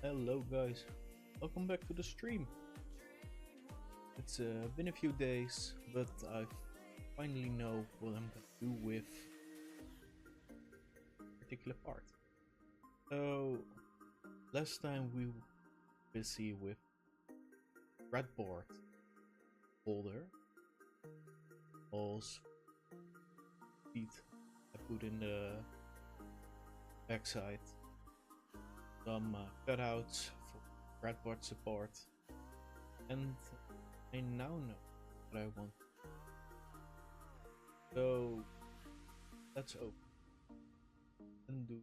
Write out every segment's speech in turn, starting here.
Hello guys, welcome back to the stream. It's been a few days, but I finally know what I'm gonna do with a particular part. So last time we were busy with breadboard holder, balls, feet I put in the backside, some cutouts for breadboard support, and I now know what I want. So let's open and do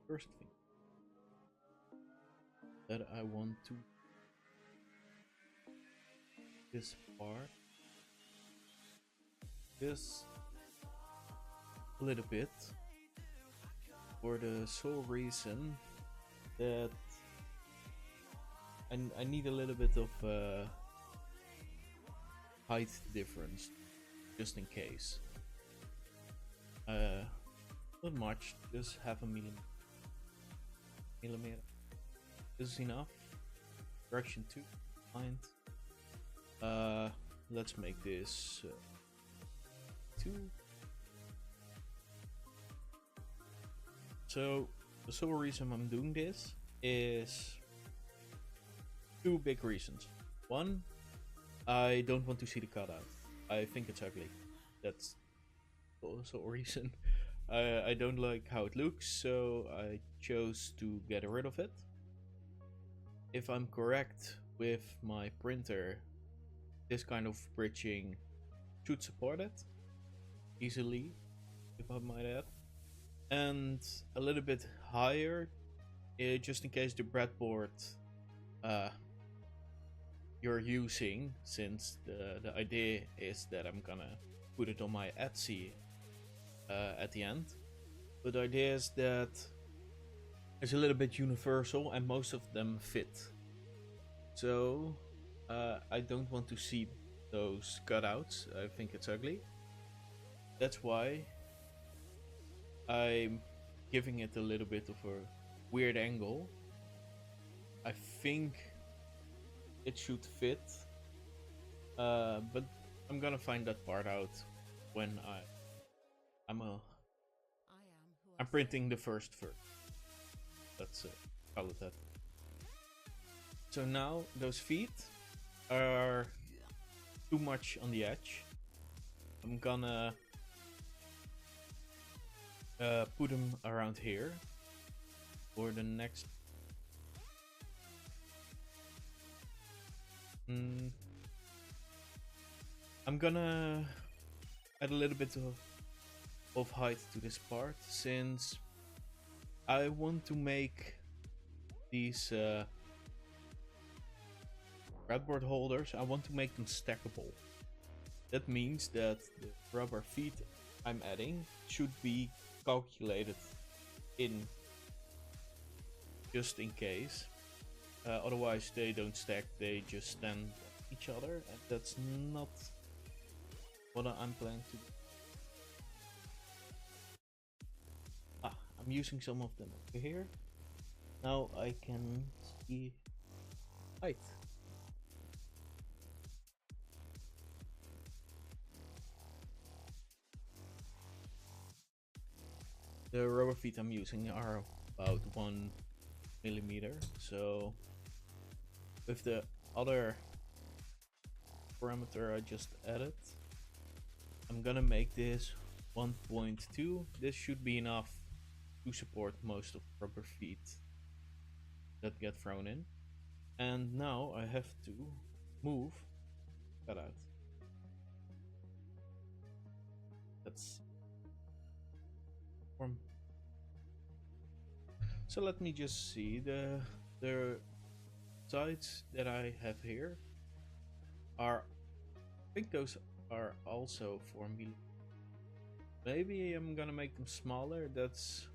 first thing that I want to this part this a little bit for the sole reason that I need a little bit of height difference just in case. Not much, just half a millimeter. This is enough. Direction 2, find. Let's make this 2. So the sole reason I'm doing this is two big reasons. One, I don't want to see the cutout. I think it's ugly. That's also a reason. I don't like how it looks, so I chose to get rid of it. If I'm correct with my printer, this kind of bridging should support it easily, if I might add, and a little bit higher, just in case the breadboard you're using, since the idea is that I'm gonna put it on my Etsy at the end. But the idea is that it's a little bit universal and most of them fit. So I don't want to see those cutouts. I think it's ugly. That's why I'm giving it a little bit of a weird angle. I think it should fit, but I'm gonna find that part out when I'm printing the first. Let's call it that. So now those feet are too much on the edge. I'm gonna put them around here for the next. I'm gonna add a little bit of height to this part, since I want to make these breadboard holders, I want to make them stackable. That means that the rubber feet I'm adding should be calculated in, just in case. Otherwise they don't stack, they just stand on each other, and that's not what I'm planning to do. I'm using some of them over here. Now I can see height. The rubber feet I'm using are about 1 millimeter, so with the other parameter I just added, I'm gonna make this 1.2. This should be enough to support most of the rubber feet that get thrown in. And now I have to move that out. That's from. So let me just see the sides that I have here are, I think those are also 4 millimeters. Maybe I'm gonna make them smaller. That's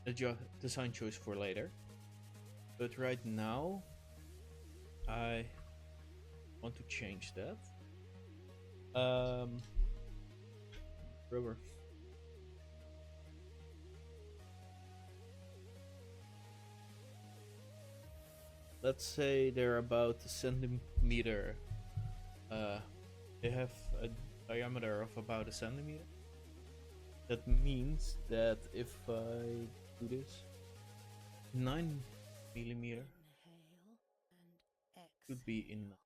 a design choice for later. But right now I want to change that. Rubber let's say they're about a centimeter. They have a diameter of about a centimeter. That means that if I do this, 9 mm should be enough.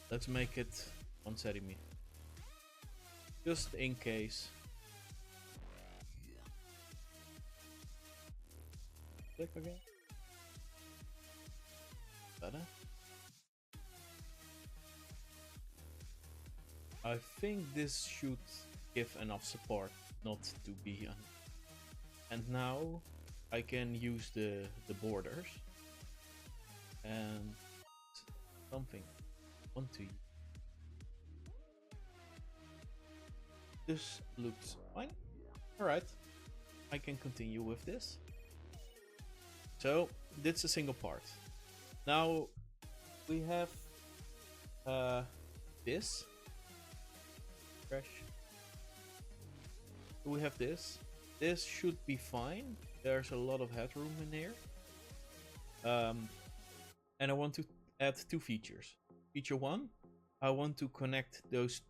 Let's make it 1 centimeter, just in case. Click again. Better. I think this should give enough support not to be on. And now I can use the borders and something I want to use. This looks fine. Alright, I can continue with this. So that's a single part. Now we have this. Fresh. We have this. This should be fine. There's a lot of headroom in here. And I want to add 2 features. Feature 1, I want to connect those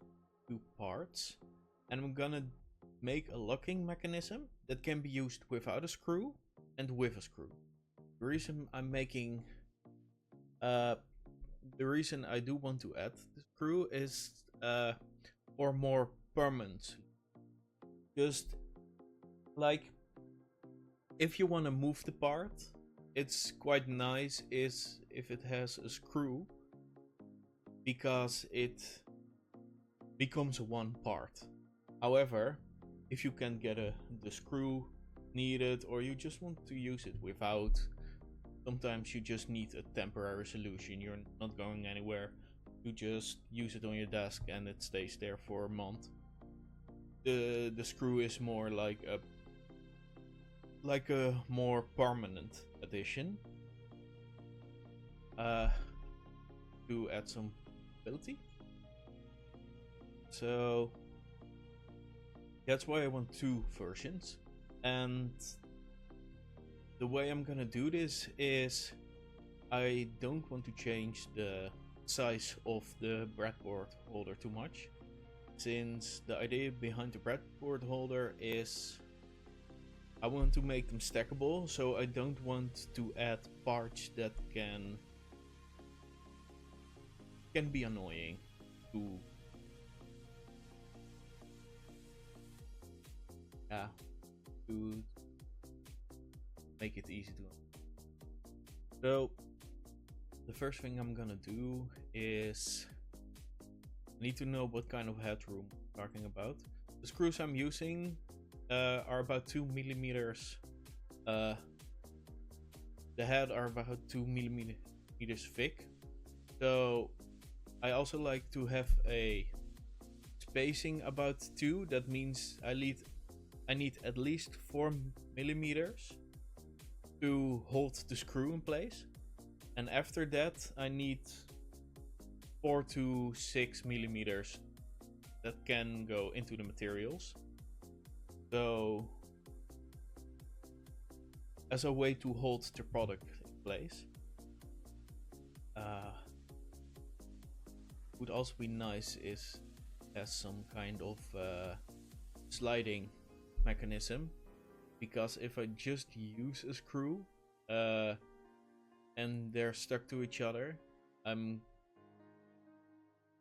2 parts. And I'm gonna make a locking mechanism that can be used without a screw and with a screw. The reason I'm making the reason I do want to add the screw is for more permanent. Just like if you want to move the part, it's quite nice is if it has a screw, because it becomes one part. However, if you can get the screw needed, or you just want to use it without, sometimes you just need a temporary solution. You're not going anywhere. You just use it on your desk and it stays there for a month. The screw is more like a more permanent addition to add some stability. So that's why I want 2 versions. And the way I'm gonna do this is I don't want to change the size of the breadboard holder too much, since the idea behind the breadboard holder is I want to make them stackable, so I don't want to add parts that can be annoying to make it easy to. So the first thing I'm gonna do is I need to know what kind of headroom I'm talking about. The screws I'm using are about 2 millimeters. The head are about 2 millimeters thick. So I also like to have a spacing about 2. That means I need at least 4 millimeters to hold the screw in place, and after that I need 4 to 6 millimeters that can go into the materials. So as a way to hold the product in place. Would also be nice is has some kind of sliding mechanism, because if I just use a screw and they're stuck to each other,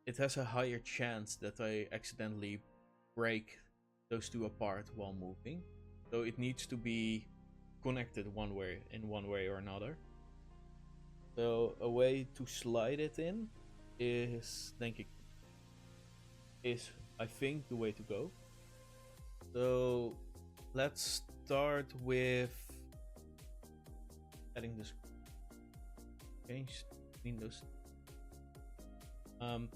it has a higher chance that I accidentally break those 2 apart while moving. So it needs to be connected in one way or another. So a way to slide it in is I think the way to go. So let's start with adding this change between those. I'm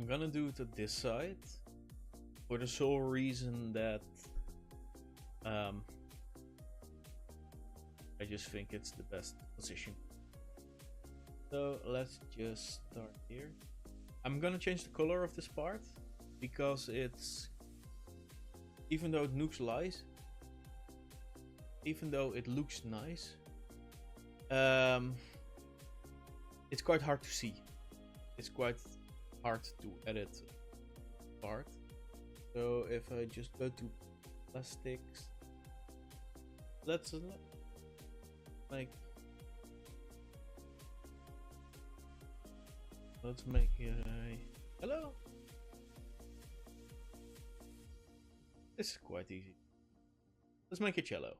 gonna do it at this side for the sole reason that I just think it's the best position. So let's just start here. I'm gonna change the color of this part because it's, even though it looks nice, it's quite hard to see. It's quite hard to edit part. So if I just go to plastics, let's make a hello. This is quite easy. Let's make it yellow.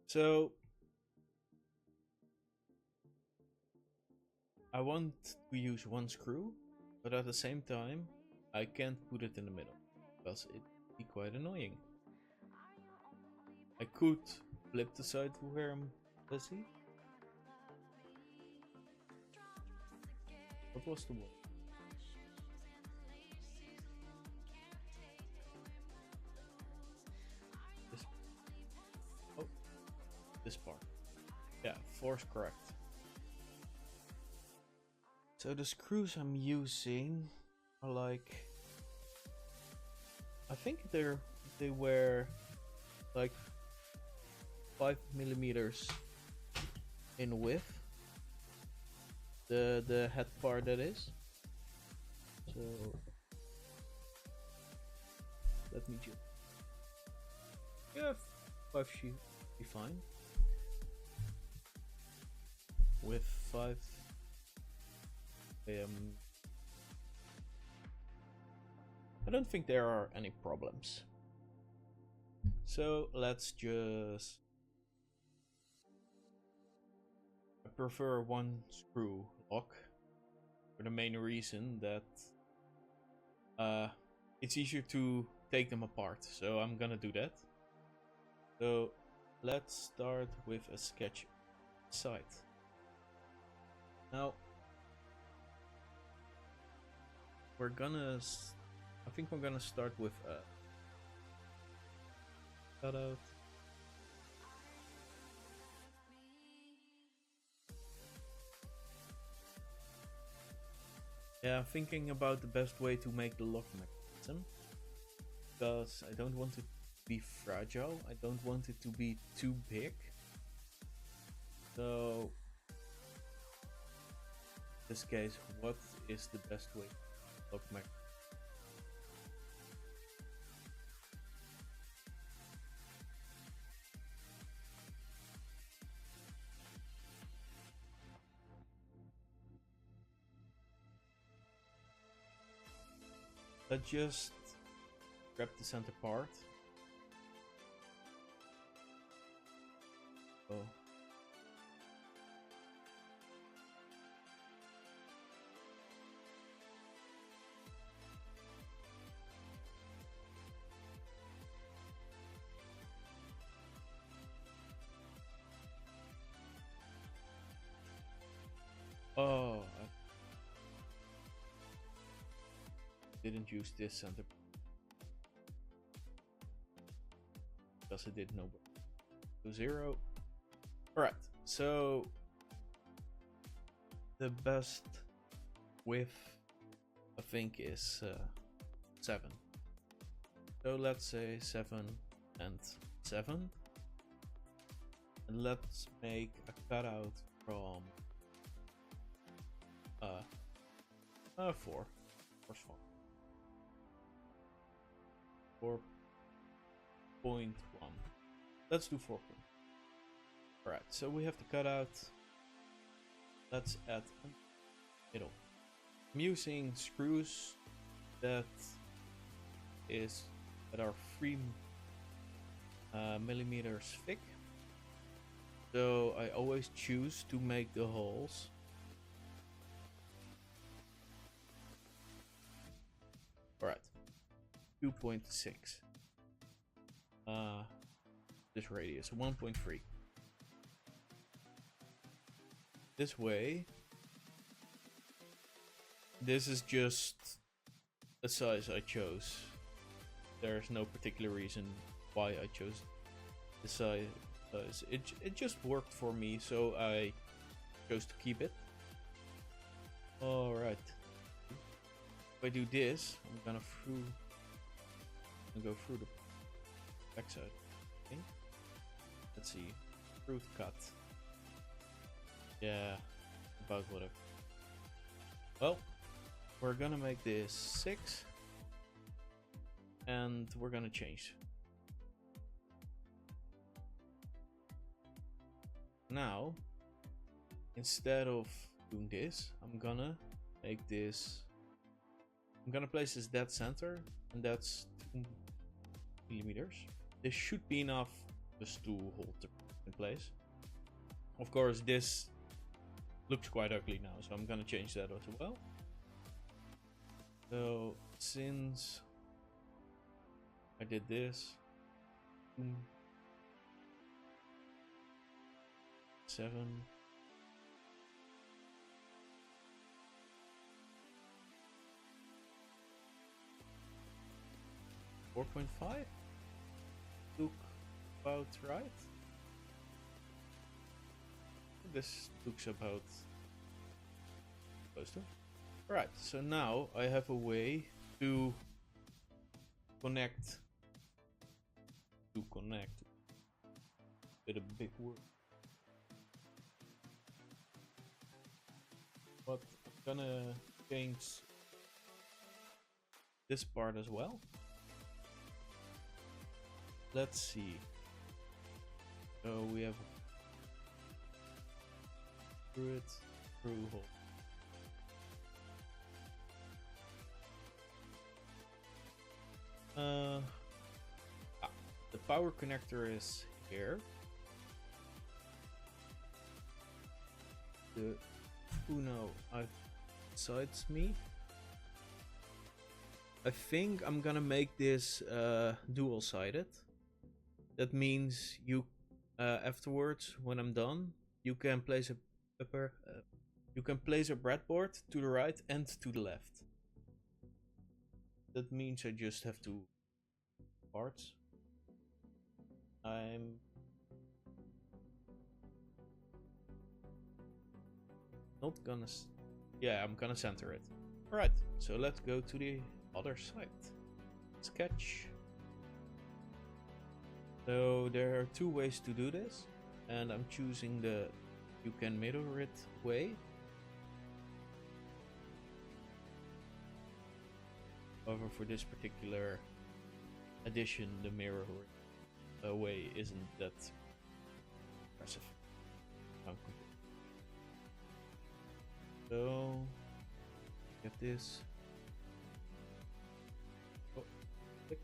So I want to use one screw, but at the same time I can't put it in the middle because it'd be quite annoying. I could flip the side where I'm busy. What was the one? This part. Yeah, 4 is correct. So the screws I'm using are like, I think they were like 5 millimeters in width. The head part, that is. So let me just, yeah, 5 should be fine. With 5 I don't think there are any problems. So let's just, I prefer one screw lock for the main reason that it's easier to take them apart, so I'm gonna do that. So let's start with a sketch side. Now I think we're gonna start with a cutout. Yeah, I'm thinking about the best way to make the lock mechanism, because I don't want it to be fragile, I don't want it to be too big. So in this case, what is the best way to lock mechanism? Let's just grab the center part. Oh. Oh, I didn't use this center because it did no 0. Alright, so the best width I think is 7. So let's say 7 and 7. And let's make a cutout from 4. First one. 4.1. Let's do 4. Alright, so we have the cutout. Let's add a middle. I'm using screws that are 3 millimeters thick. So I always choose to make the holes alright, 2.6. This radius 1.3. This way, this is just a size I chose. There's no particular reason why I chose the size. It just worked for me, so I chose to keep it. Alright. If I do this, I'm gonna go through the backside. Okay. Let's see. Fruit cut. Yeah, about whatever. Well, we're gonna make this 6. And we're gonna change. Now, instead of doing this, I'm gonna make this. I'm gonna place this dead center, and that's 2 millimeters. This should be enough just to hold it in place. Of course, this looks quite ugly now, so I'm gonna change that as well. So since I did this, 7. $4.5 look about right. This looks about close to. Alright, so now I have a way to connect with a big word. But I'm gonna change this part as well. Let's see. So we have through hole. The power connector is here. The Uno besides me. I think I'm gonna make this dual-sided. That means you afterwards, when I'm done, you can place a breadboard to the right and to the left. That means I just have 2 parts. I'm not gonna. Yeah, I'm gonna center it. Alright, so let's go to the other side. Sketch. So there are 2 ways to do this, and I'm choosing the you can mirror it way. However, for this particular edition, the mirror way isn't that impressive. So get this. Oh, click.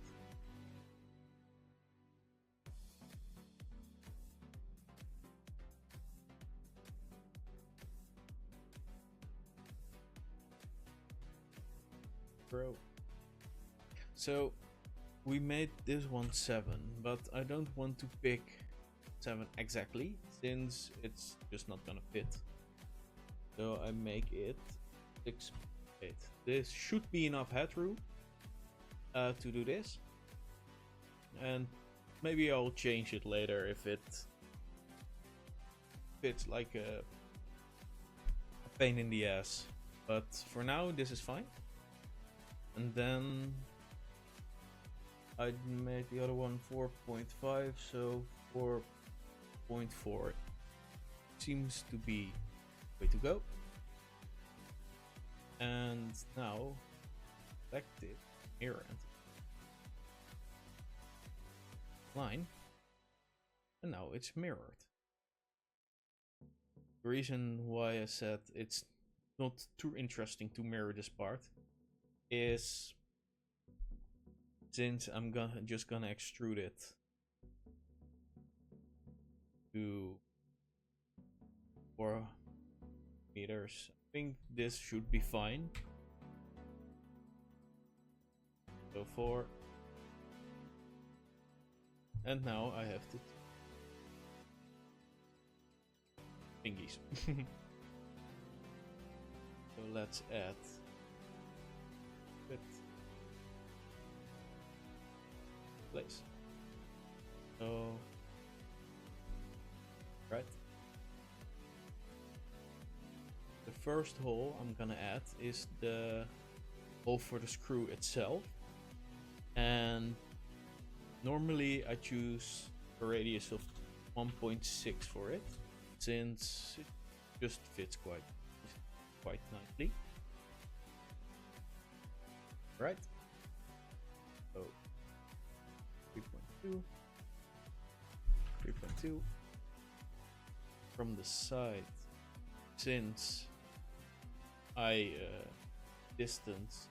Bro. So we made this one 7, but I don't want to pick 7 exactly, since it's just not gonna fit. So I make it 6, 8. This should be enough headroom to do this, and maybe I'll change it later if it fits like a pain in the ass. But for now, this is fine. And then I made the other one 4.5, so 4.4 seems to be the way to go. And now select it, mirror and line, and now it's mirrored. The reason why I said it's not too interesting to mirror this part is since I'm just gonna extrude it to 4 meters. I think this should be fine. So 4. And now I have to thingies. So let's add it. Place. So right. The first hole I'm gonna add is the hole for the screw itself, and normally I choose a radius of 1.6 for it, since just fits quite nicely. Right. So 3.2, 3.2 from the side, since I distance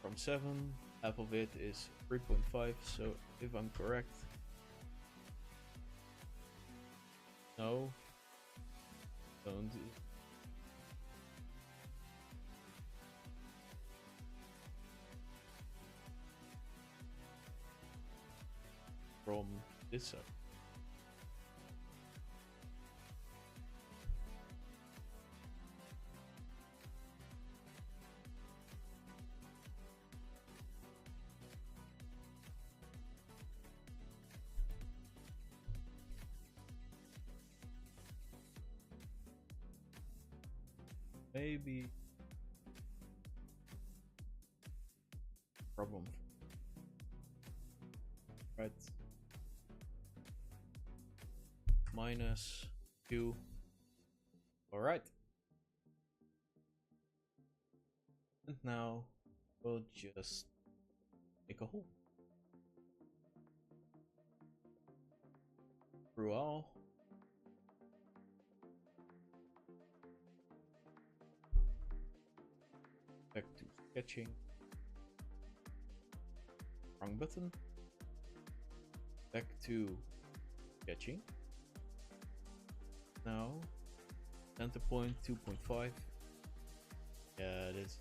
from 7, half of it is 3.5, so if I'm correct, no, don't. From this side. Maybe problem, right? -2. All right. And now we'll just make a hole through all. Back to sketching. Wrong button. Back to sketching. Now center point 2.5. Yeah, it is.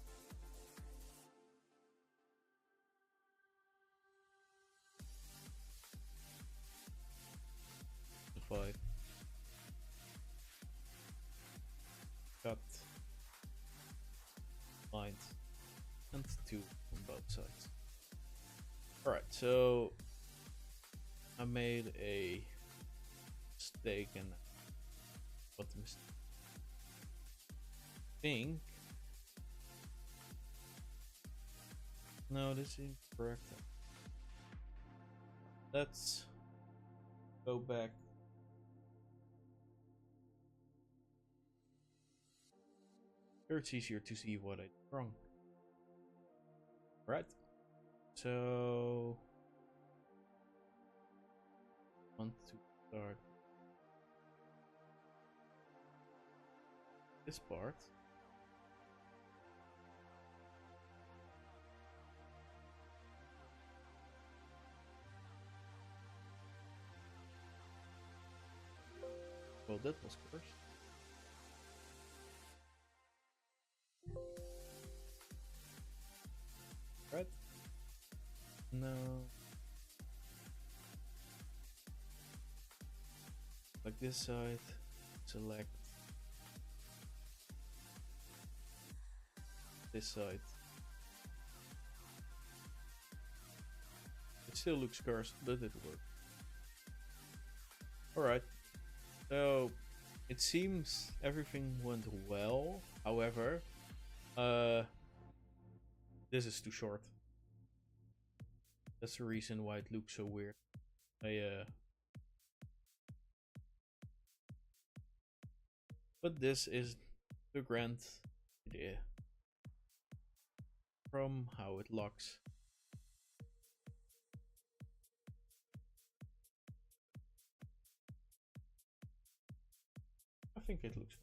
Five. Cut lines and 2 on both sides. Alright, so I made a mistake, and what the mistake? Think. No, this is correct. Let's go back. Here it's easier to see what I did wrong. Right. So want to start this part. Well, that was first. Right? No. Like this side, select this side. It still looks cursed, but it worked. Alright. So it seems everything went well. However, this is too short. That's the reason why it looks so weird. But this is the grand idea from how it looks. I think it looks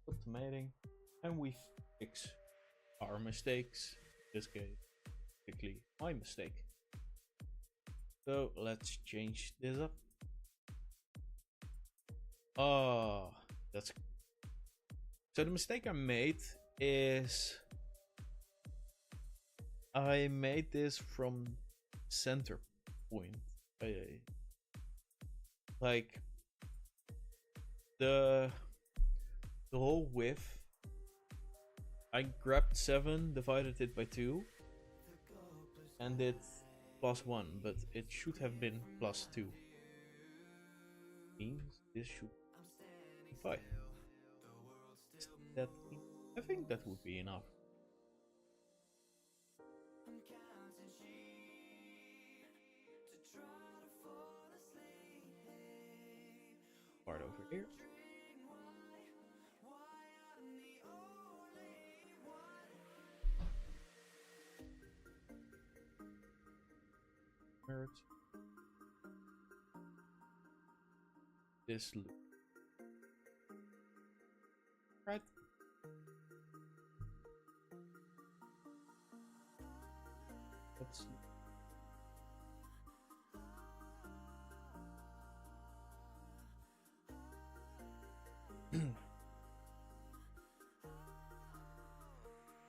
automating, and we fix our mistakes. In this case, particularly my mistake. So let's change this up. Oh, that's so the mistake I made is I made this from center point. Like the whole width, I grabbed 7, divided it by 2, and did +1, but it should have been +2. Means this should be 5. I think that would be enough. part over here. This loop. Right. Let's see.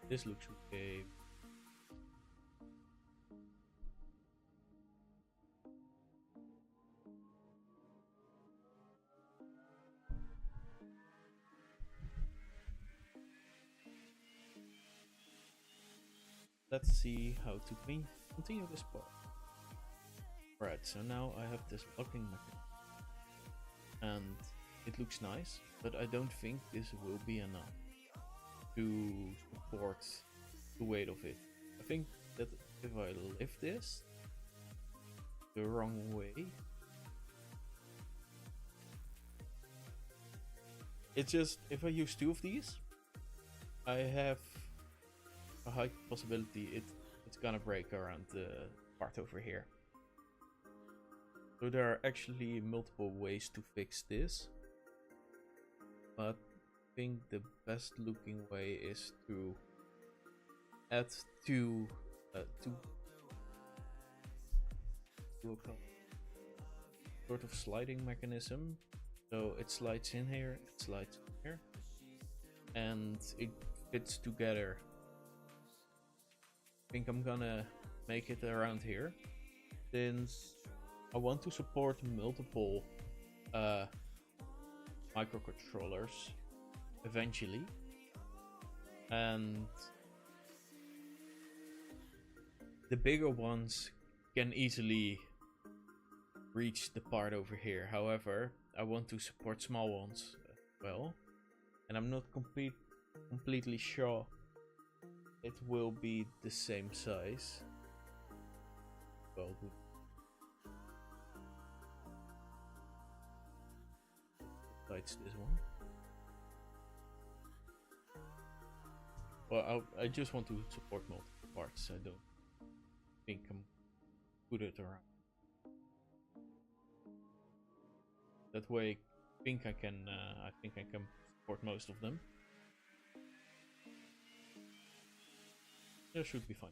This looks okay. Let's see how to continue this part. Right, so now I have this locking mechanism. And it looks nice, but I don't think this will be enough to support the weight of it. I think that if I lift this the wrong way, it's just, if I use 2 of these, I have a high possibility it's gonna break around the part over here. So there are actually multiple ways to fix this, but I think the best looking way is to add two sort of sliding mechanism. So it slides in here, it slides in here, and it fits together. I think I'm gonna make it around here, since I want to support multiple microcontrollers eventually, and the bigger ones can easily reach the part over here. However, I want to support small ones as well, and I'm not completely sure it will be the same size. Well, besides this one. Well, I just want to support multiple parts. I don't think I'm put it around. That way, I think I can support most of them. That should be fine.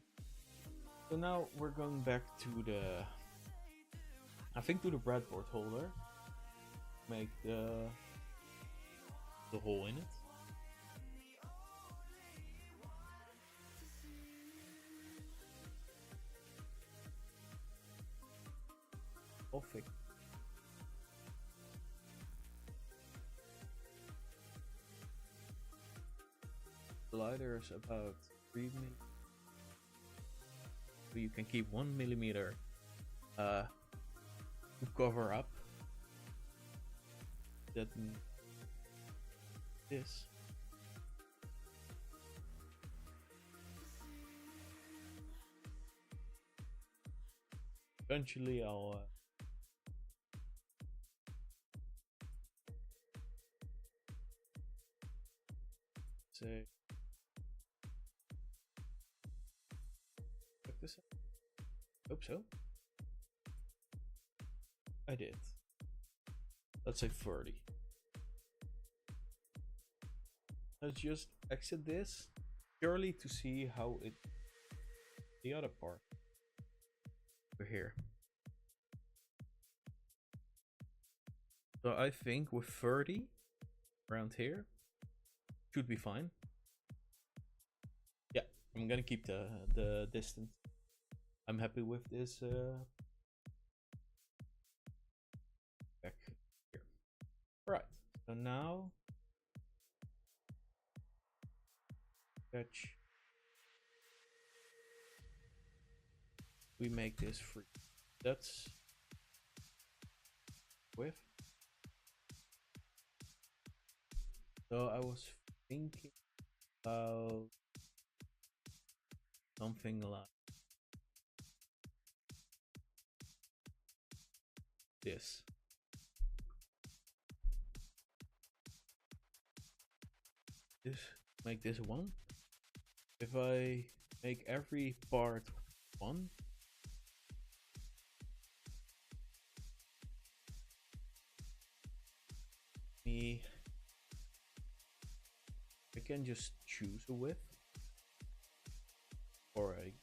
So now we're going back to the, I think, to the breadboard holder. Make the hole in it. Perfect. Slider is about 3 mm. So you can keep 1 millimeter to cover up that this. Eventually I'll say check this out. Hope so. I did. Let's say 30. Let's just exit this purely to see how it, the other part over here. So I think with 30 around here should be fine. Yeah, I'm gonna keep the distance. I'm happy with this back here. Right, so now catch. We make this free. That's width. So I was thinking about something like this. this, make this one. If I make every part one, I can just choose a width, or I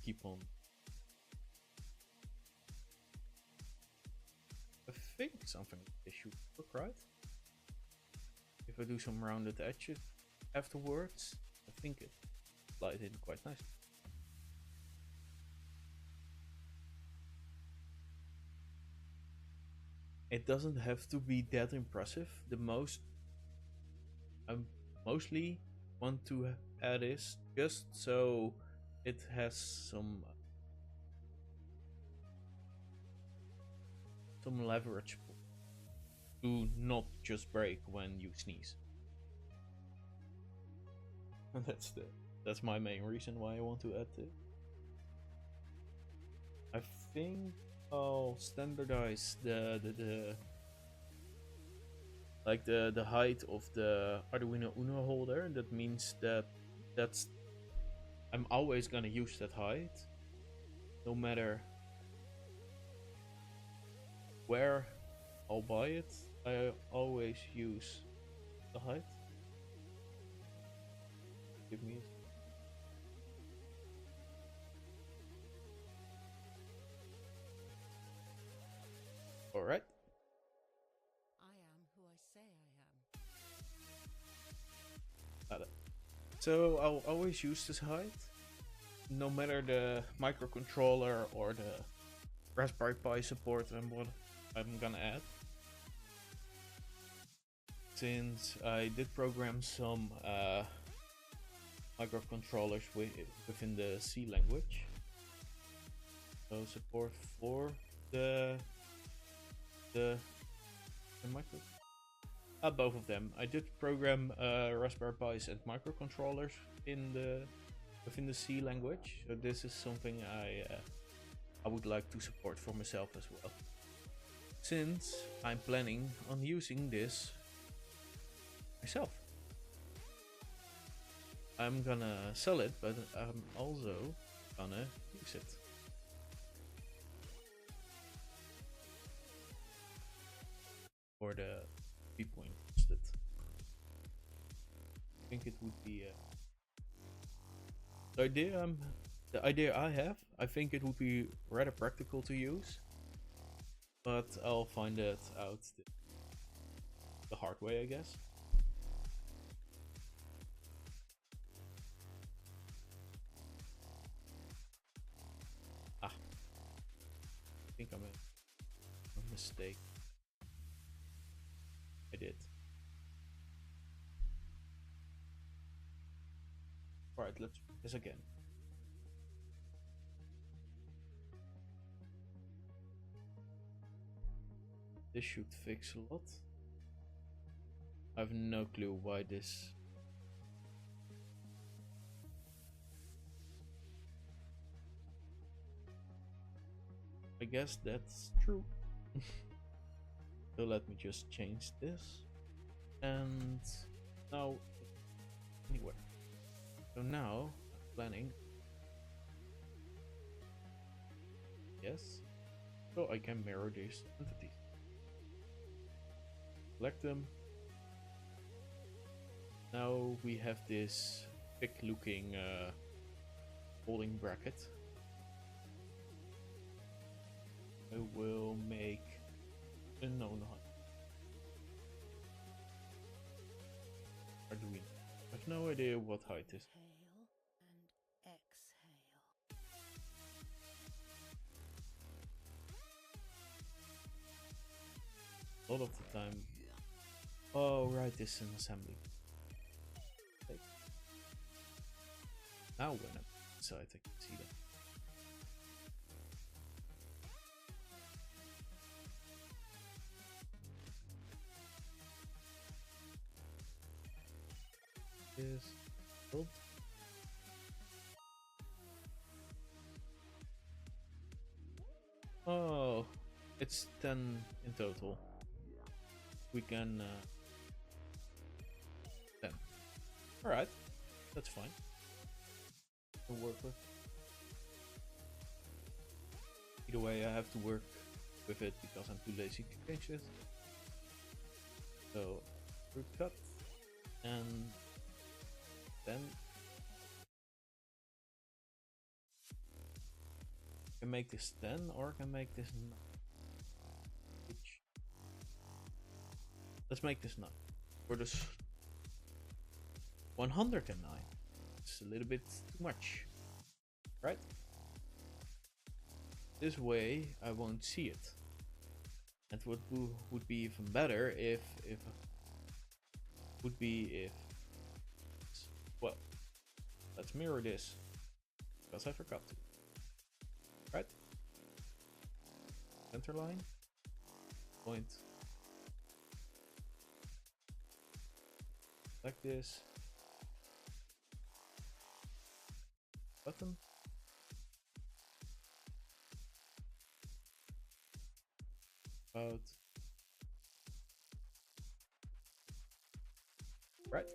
keep on. I think something like this should work, right? If I do some rounded edges afterwards, I think it slides in quite nicely. It doesn't have to be that impressive. The most I mostly want to add is just so it has some leverage to not just break when you sneeze. And that's my main reason why I want to add it. I think I'll standardize the height of the Arduino Uno holder. That means that's I'm always gonna use that height, no matter where I'll buy it. I always use the height. Give me all right. I am who I say I am. Got it. So I'll always use this height, no matter the microcontroller or the Raspberry Pi support and what I'm gonna add. Since I did program some microcontrollers within the C language, so support for the micro. Both of them. I did program Raspberry Pis and microcontrollers within the C language. So this is something I would like to support for myself as well. Since I'm planning on using this myself. I'm gonna sell it, but I'm also gonna use it. For the people interested. I think it would be the idea I have. I think it would be rather practical to use, but I'll find it out the hard way, I guess. I think I made a mistake. I did. Alright, let's try this again. This should fix a lot. I have no clue why this. I guess that's true. So let me just change this. And now, anywhere. So now, I'm planning. Yes. So I can mirror these entities. Select them. Now we have this thick looking folding bracket. I will make a known height. Arduino. I have no idea what height is. Inhale and exhale. A lot of the time. Oh, right, this is an assembly. Okay. Now when I'm inside, I can see that. Is build. Oh, it's 10 in total. We can 10. Alright, that's fine. I'll work with. Either way, I have to work with it because I'm too lazy to change it. So, root cut, and then I can make this 10 or I can make this 9. Let's make this 9. For this 109. It's a little bit too much, right? This way I won't see it. And what would be even better well, let's mirror this because I forgot to. Right? Center line, point, like this, button, about right.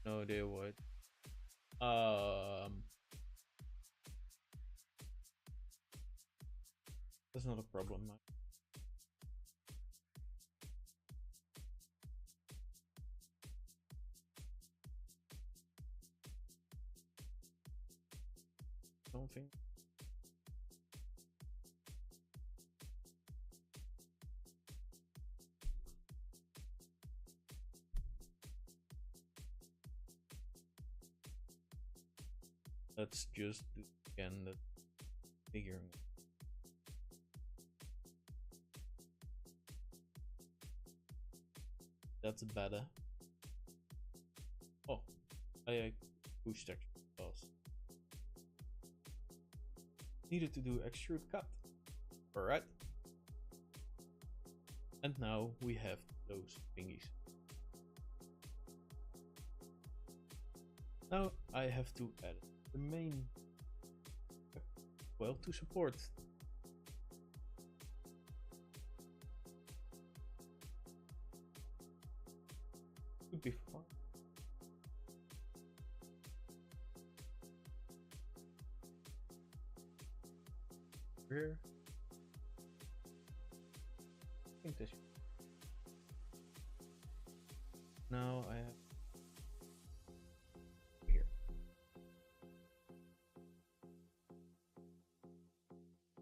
No idea what. That's not a problem. Something. Let's just do again the figuring. That's better. Oh, I push texture fast. Needed to do extrude cut. Alright. And now we have those thingies. Now I have to add the main, well, to support. Could be fun. Here. I think this. Now I have here.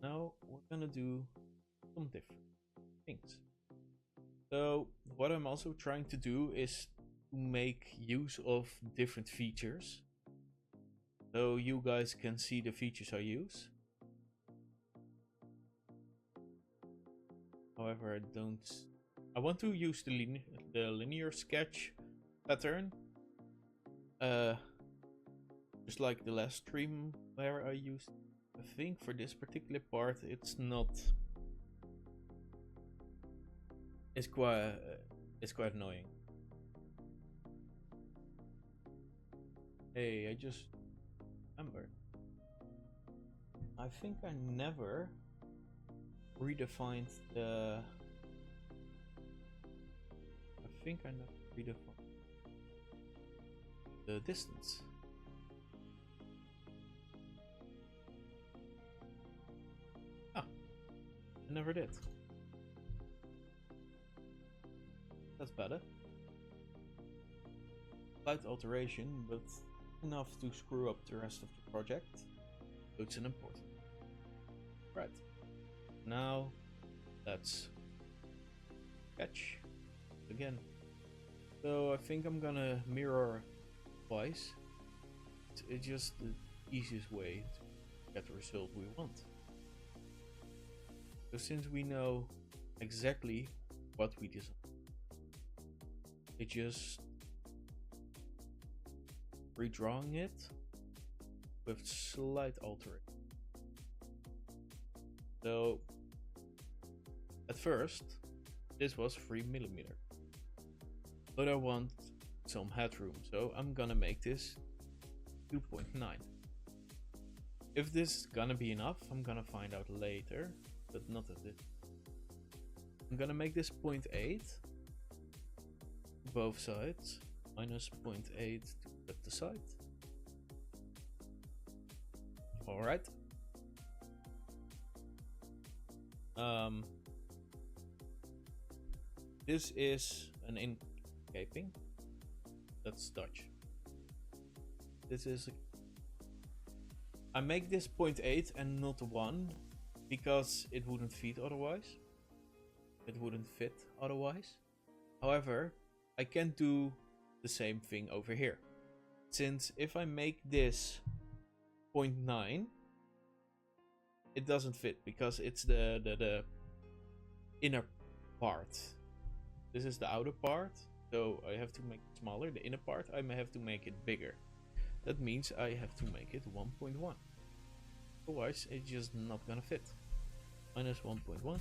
Now we're gonna do some different things. So what I'm also trying to do is to make use of different features, so you guys can see the features I use. However, I want to use the linear sketch pattern, just like the last stream where I used. I think for this particular part, it's quite annoying. Hey, I just remembered. I think I never redefined the. The distance. Ah, I never did. That's better. Slight alteration, but enough to screw up the rest of the project. So it's an important. Right. Now let's sketch again. So I think I'm gonna mirror twice. It's just the easiest way to get the result we want. So since we know exactly what we design, it's just redrawing it with slight alteration. So at first this was 3mm, but I want some headroom, so I'm gonna make this 2.9. If this is gonna be enough, I'm gonna find out later, but not at this. I'm gonna make this 0.8 both sides, minus 0.8 to cut the side. Alright. This is an incaping. That's Dutch. This is I make this 0.8 and not 1 because it wouldn't fit otherwise. It wouldn't fit otherwise. However, I can do the same thing over here. Since if I make this 0.9, it doesn't fit because it's the inner part. This is the outer part, so I have to make it smaller. The inner part, I may have to make it bigger. That means I have to make it 1.1. Otherwise, it's just not gonna fit. Minus 1.1.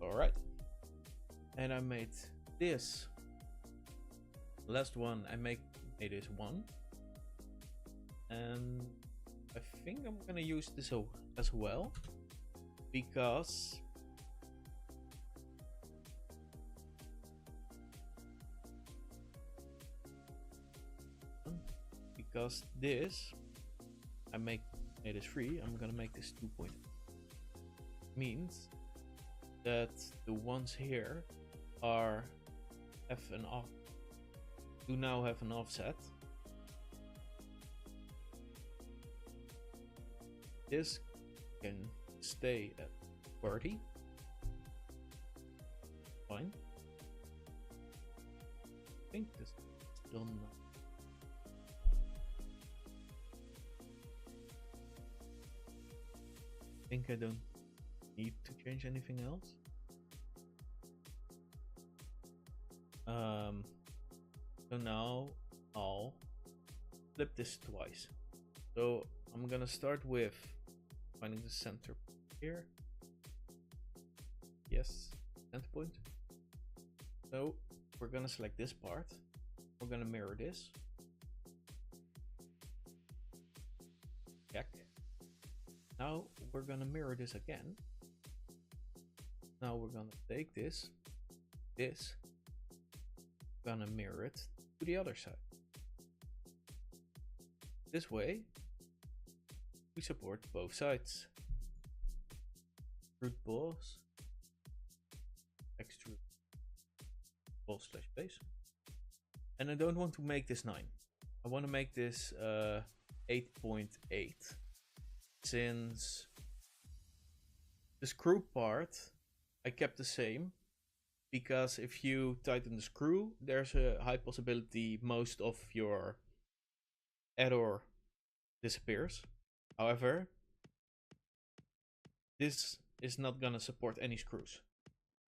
Alright. And I made this. Last one, I made this 1. And I think I'm gonna use this as well. Because this I made this 3, I'm gonna make this 2. Means that the ones here do now have an offset. This can stay at 30. Fine. I think this is still not. I think I don't need to change anything else. So now I'll flip this twice. So I'm gonna start with finding the center here. Yes, center point. So we're gonna select this part. We're gonna mirror this. Check. Now we're gonna mirror this again. Now we're gonna take this, gonna mirror it to the other side. This way, we support both sides. Root balls, extrude ball slash base. And I don't want to make this 9. I want to make this 8.8. Since the screw part I kept the same, because if you tighten the screw, there's a high possibility most of your error disappears. However, this is not gonna support any screws.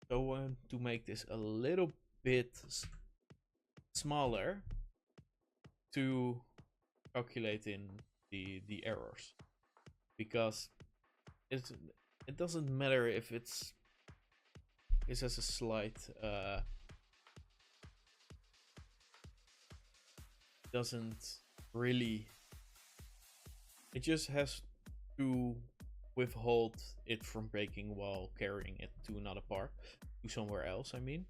So I want to make this a little bit smaller to calculate in the errors. Because it doesn't matter if this has a slight doesn't really, it just has to withhold it from breaking while carrying it to another part, to somewhere else, I mean.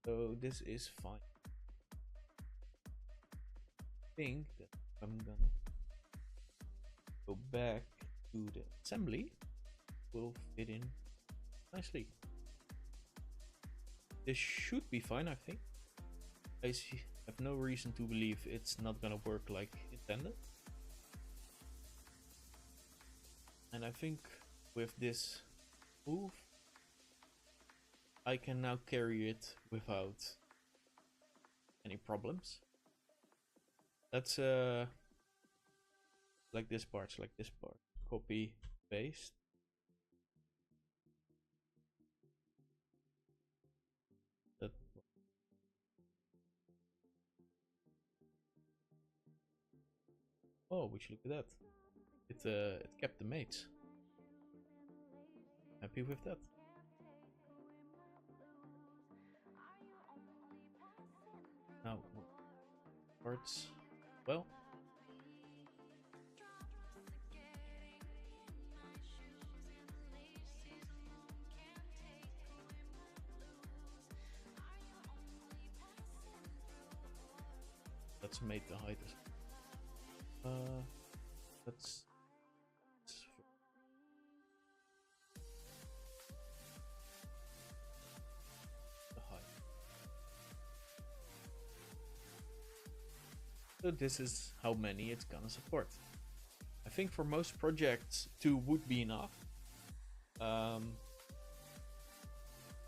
So this is fine. I think that I'm gonna go back to the assembly. Will fit in nicely. This should be fine, I think. I have no reason to believe it's not gonna work like intended. And I think with this move, I can now carry it without any problems. That's like this part, copy, paste. That. Oh, would you look at that? It kept the mates. Happy with that. Now parts. Well, let's make the height as let's the height. So this is how many it's gonna support. I think for most projects 2 would be enough.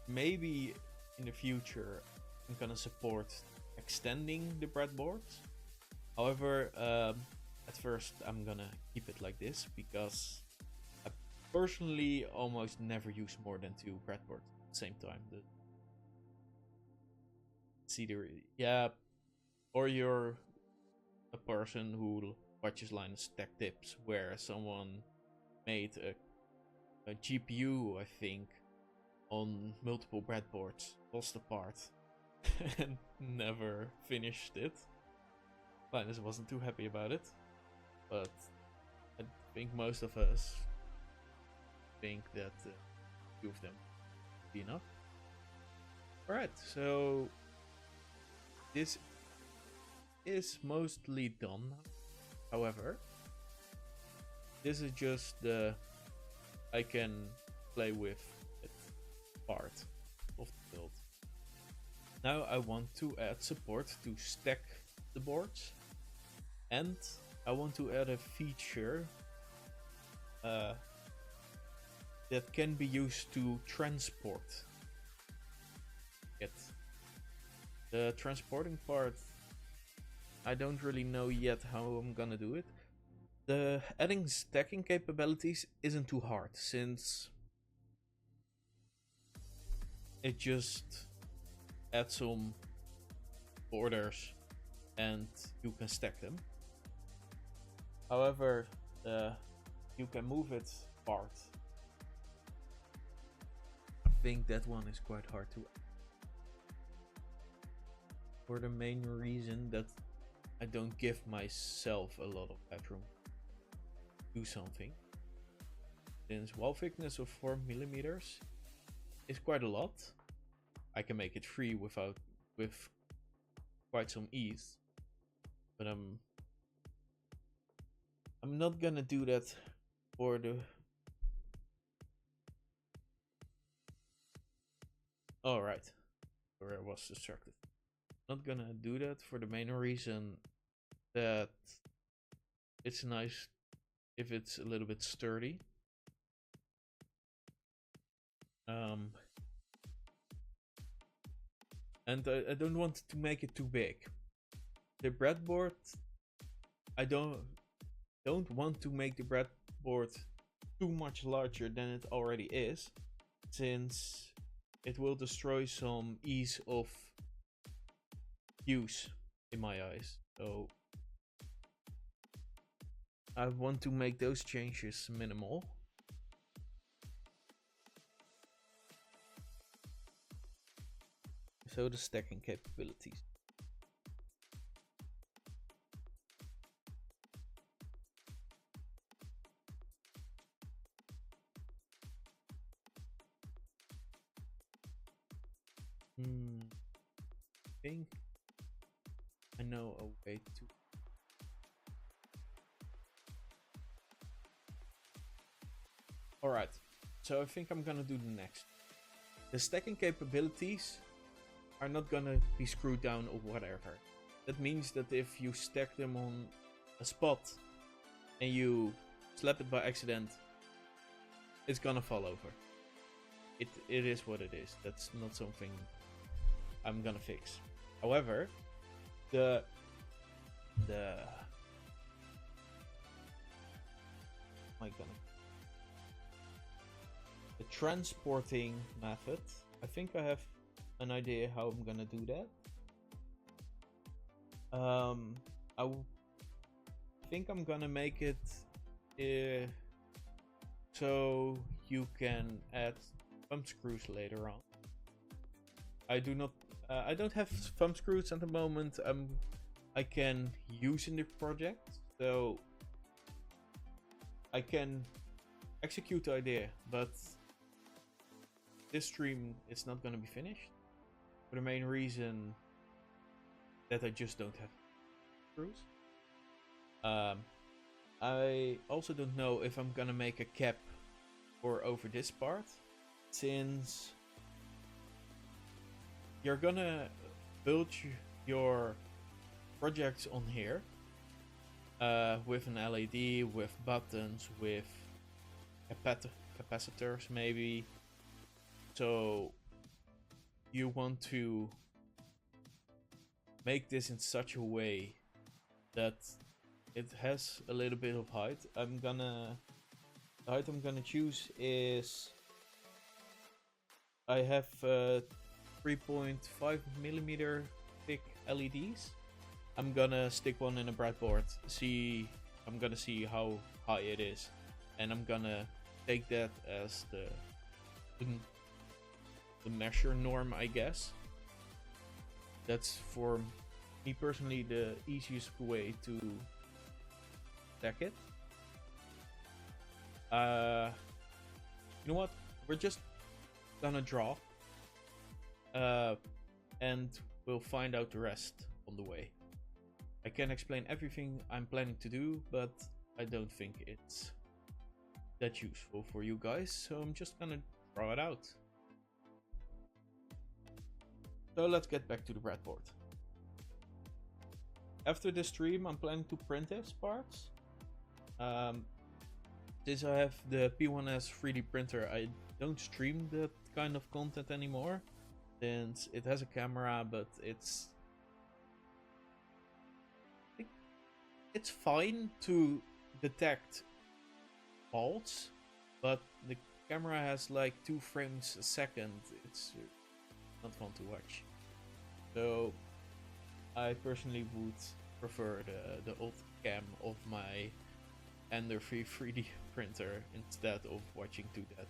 Maybe in the future I'm gonna support extending the breadboards. However, at first I'm gonna keep it like this because I personally almost never use more than 2 breadboards at the same time. Or you're a person who watches Linus Tech Tips, where someone made a GPU, I think, on multiple breadboards, lost a part, and never finished it. Linus wasn't too happy about it, but I think most of us think that 2 of them would be enough. Alright, so this is mostly done. However, this is just the I can play with it part of the build. Now I want to add support to stack the boards, and I want to add a feature that can be used to transport it. The transporting part, I don't really know yet how I'm gonna do it. The adding stacking capabilities isn't too hard, since it just adds some borders and you can stack them. However, you can move it apart. I think that one is quite hard to, for the main reason that I don't give myself a lot of headroom to do something. Since wall thickness of 4mm is quite a lot, I can make it 3 with quite some ease. But I'm not gonna do that for the. Alright, where I was distracted. Not gonna do that for the main reason that it's nice if it's a little bit sturdy. And I don't want to make it too big. The breadboard, I don't want to make the breadboard too much larger than it already is, since it will destroy some ease of use in my eyes. So I want to make those changes minimal. So the stacking capabilities. I think I know a way to. Alright, so I think I'm gonna do the next. The stacking capabilities are not gonna be screwed down or whatever. That means that if you stack them on a spot and you slap it by accident, it's gonna fall over. It is what it is. That's not something I'm gonna fix. However, the transporting method, I think I have an idea how I'm gonna do that. I think I'm gonna make it so you can add thumb screws later on. I don't have thumb screws at the moment. I can use in the project, so I can execute the idea, but this stream is not gonna be finished for the main reason that I just don't have screws. I also don't know if I'm gonna make a cap for over this part, since you're gonna build your projects on here with an LED, with buttons, with capacitors maybe. So you want to make this in such a way that it has a little bit of height. The height I'm gonna choose is, I have 3.5 millimeter thick LEDs. I'm gonna stick one in a breadboard. I'm gonna see how high it is, and I'm gonna take that as the measure norm, I guess. That's for me personally the easiest way to stack it. You know what? We're just gonna draw, and we'll find out the rest on the way. I can explain everything I'm planning to do, but I don't think it's that useful for you guys, so I'm just gonna draw it out. So let's get back to the breadboard. After this stream, I'm planning to print these parts. Since I have the P1S 3D printer, I don't stream that kind of content anymore, since it has a camera, but it's fine to detect faults, but the camera has like 2 frames a second. It's not fun to watch. So I personally would prefer the old cam of my Ender 3D printer instead of watching to that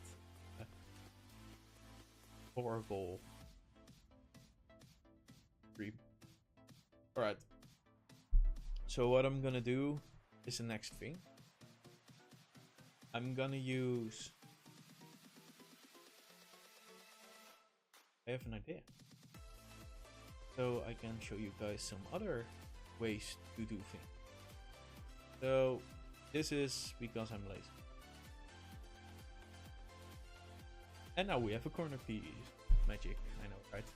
horrible stream. Alright, so what I'm gonna do is the next thing. I'm gonna use... I have an idea. So I can show you guys some other ways to do things. So this is because I'm lazy. And now we have a corner piece. Magic, I know, right?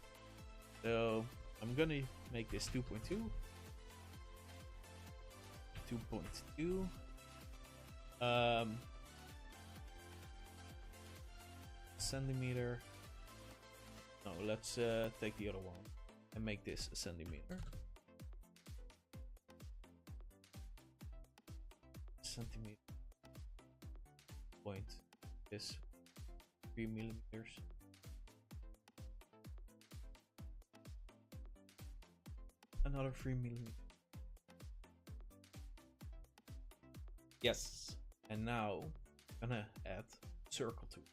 So I'm gonna make this 2.2. 2.2. Centimeter. No, let's take the other one and make this a centimeter. Centimeter. Point. This 3 millimeters. Another 3 millimeters. Yes. And now I'm gonna add circle to it.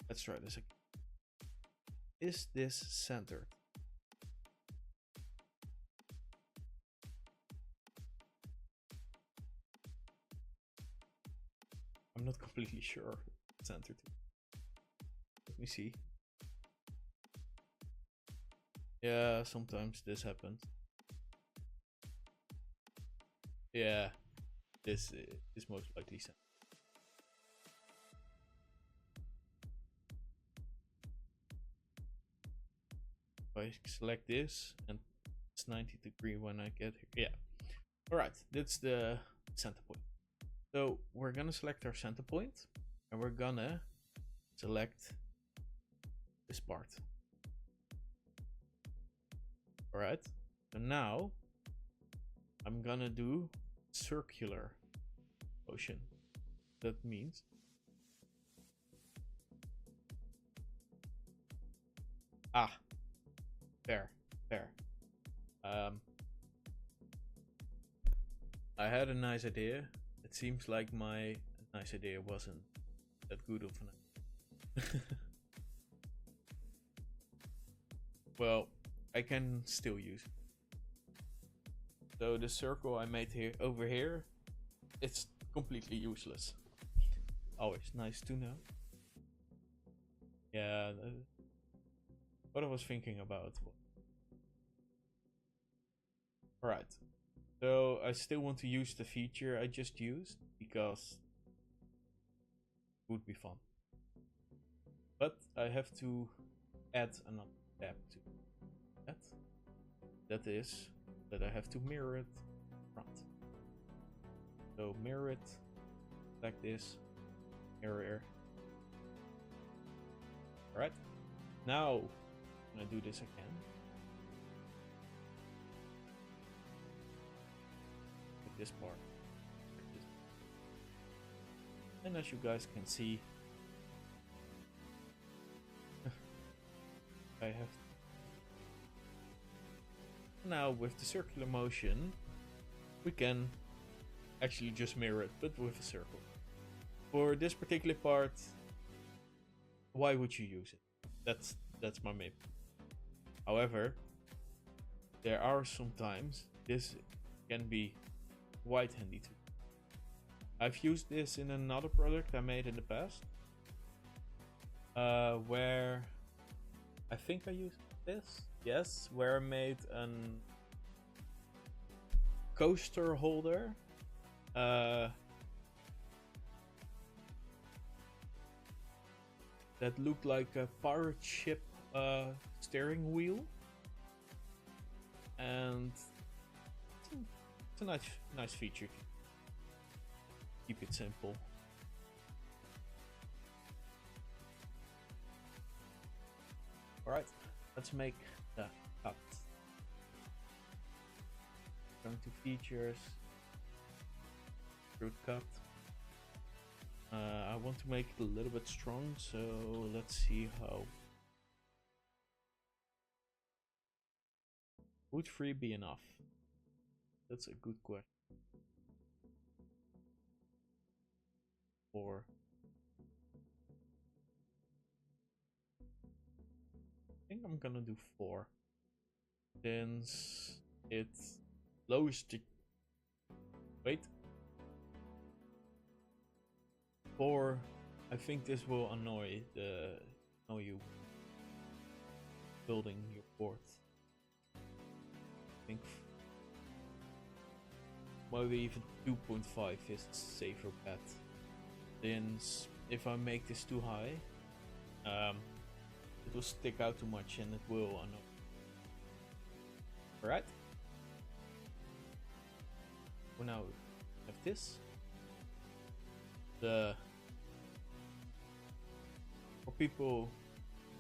Let's try this again. Is this centered? I'm not completely sure it's centered. Let me see. Yeah, sometimes this happens. Yeah, this is most likely centered. I select this and it's 90 degrees when I get here. Yeah. Alright, that's the center point. So we're gonna select our center point and we're gonna select this part. Alright, so now I'm gonna do circular motion. That means There. I had a nice idea. It seems like my nice idea wasn't that good of an idea. Well, I can still use it. So the circle I made here over here, it's completely useless. Always nice to know. Yeah. what I was thinking about. Alright, so I still want to use the feature I just used because it would be fun. But I have to add another tab to that. That is that I have to mirror it front. So mirror it like this, mirror. Alright, now I'm gonna do this again. With this part. And as you guys can see, I have now with the circular motion we can actually just mirror it, but with a circle. For this particular part, why would you use it? That's my main. However, there are some times this can be quite handy too. I've used this in another product I made in the past, where I think I used this. Yes, where I made an coaster holder. That looked like a pirate ship steering wheel, and it's a nice feature. Keep it simple. Alright, let's make the cut. Going to features, fruit cut. I want to make it a little bit strong, so let's see how. Would 3 be enough? That's a good question. 4. I think I'm gonna do 4. Since it lowers the. Wait. 4. I think this will annoy you building your board. I think maybe even 2.5 is a safer bet. Since if I make this too high, it will stick out too much and it will annoy. Alright. For now, we have this. For people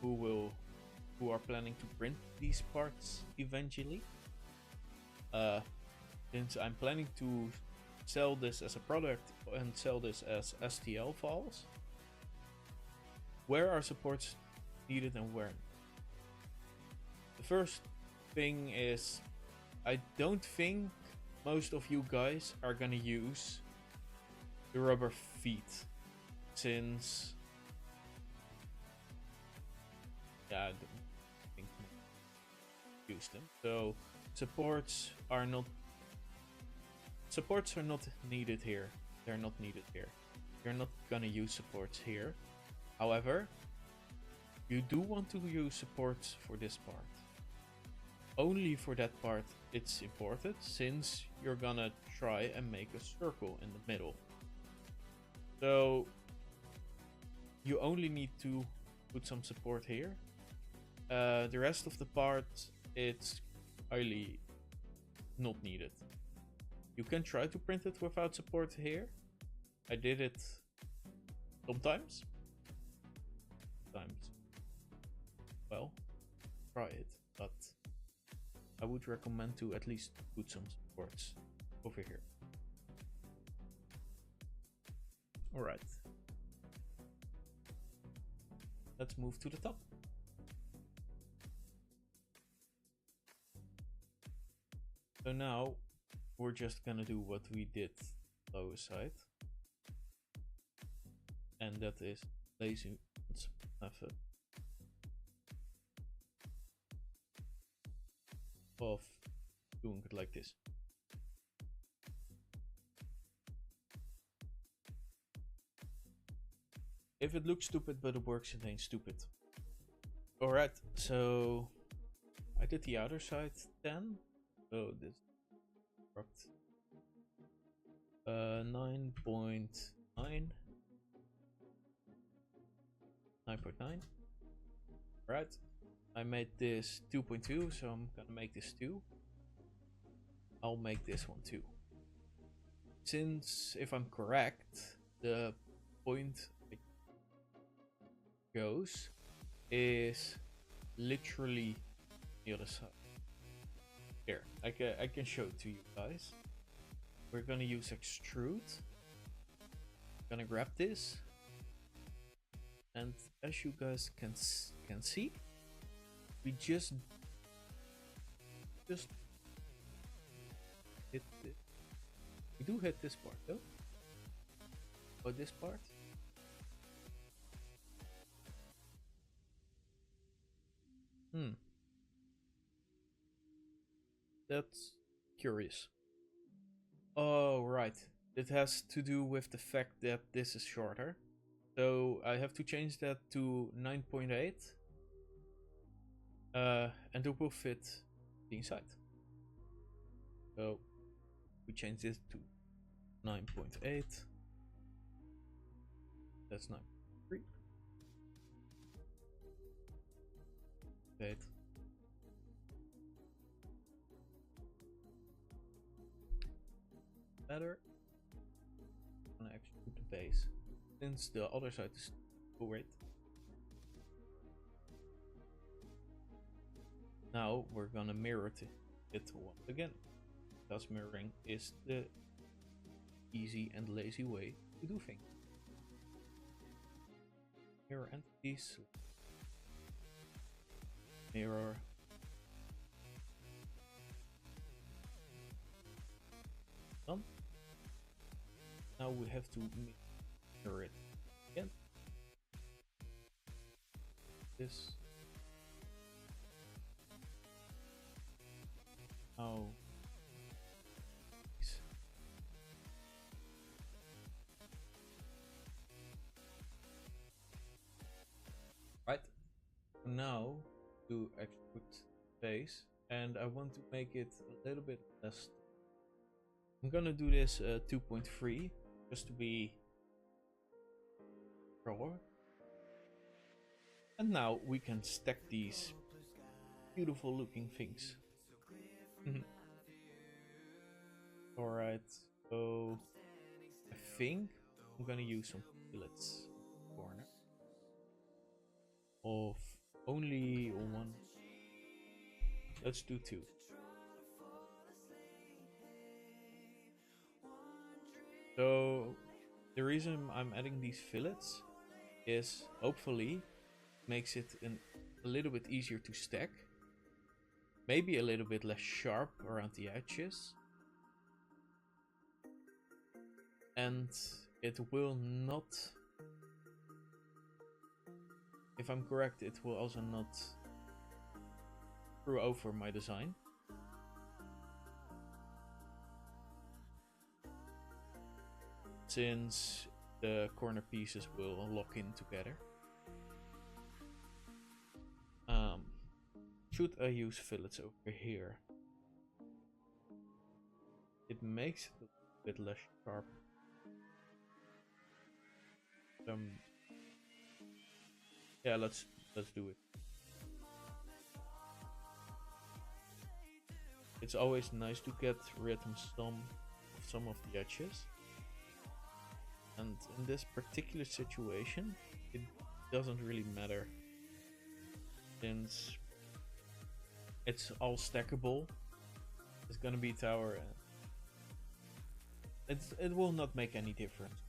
who are planning to print these parts eventually, since I'm planning to sell this as a product and sell this as STL files, where are supports needed and where? The first thing is, I don't think most of you guys are gonna use the rubber feet, since I don't think use them. So supports are not needed here. They're not needed here. You're not gonna use supports here. However, you do want to use supports for this part. Only for that part it's important, since you're gonna try and make a circle in the middle. So you only need to put some support here. The rest of the part, it's highly not needed. You can try to print it without support here. I did it sometimes. Well, try it, but I would recommend to at least put some supports over here. Alright. Let's move to the top. So now we're just gonna do what we did lower side, and that is lazy method of doing it like this. If it looks stupid but it works, it ain't stupid. Alright, so I did the outer side 10. So this dropped 9.9. 9.9. Right. I made this 2.2, so I'm gonna make this 2. I'll make this one too. Since, if I'm correct, the point it goes is literally the other side. Here, I can show it to you guys. We're gonna use extrude. Gonna grab this, and as you guys can see, we just hit it. We do hit this part though. Or this part. That's curious. Oh, right. It has to do with the fact that this is shorter. So I have to change that to 9.8. And it will fit the inside. So we change this to 9.8. That's 9.3. 8. Better. I'm gonna extrude the base since the other side is forward. Now we're gonna mirror it once again, because mirroring is the easy and lazy way to do things. Mirror entities, mirror. Done. Now we have to mirror it again. This. Oh. Right. Now to extrude face, and I want to make it a little bit less. I'm gonna do this 2.3 just to be sure. And now we can stack these beautiful looking things. Alright, so I think I'm gonna use some fillets in the corner of only one. Let's do 2. So the reason I'm adding these fillets is hopefully makes it a little bit easier to stack. Maybe a little bit less sharp around the edges. And it will not, if I'm correct, it will also not screw over my design. Since the corner pieces will lock in together. Should I use fillets over here? It makes it a bit less sharp. Yeah, let's do it. It's always nice to get rid of some of the edges. And in this particular situation, it doesn't really matter, since it's all stackable. It's gonna be tower, and it will not make any difference.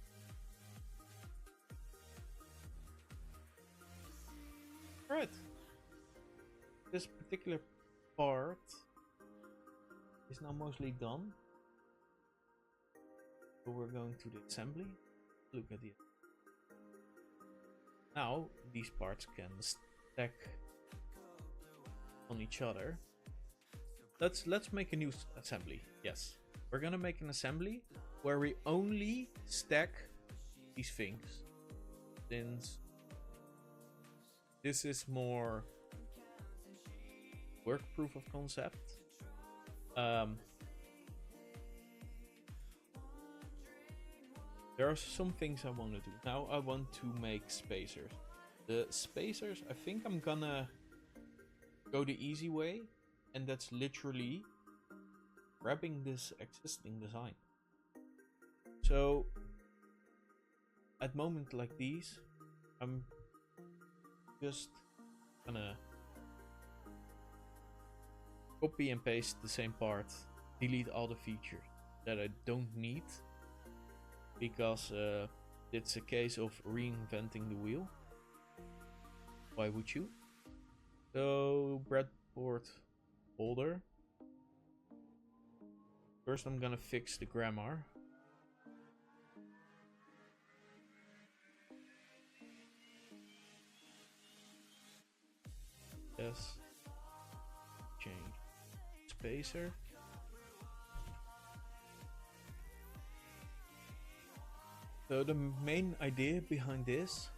Right. This particular part is now mostly done. So we're going to the assembly. Look at it. Now these parts can stack on each other. Let's make a new assembly. Yes, we're gonna make an assembly where we only stack these things, since this is more work proof of concept. There are some things I want to do. Now I want to make spacers. The spacers, I think I'm gonna go the easy way, and that's literally grabbing this existing design. So at moment like these, I'm just gonna copy and paste the same part, delete all the features that I don't need, because it's a case of reinventing the wheel. Why would you? So breadboard holder. First I'm gonna fix the grammar. Yes. Change spacer. So the main idea behind this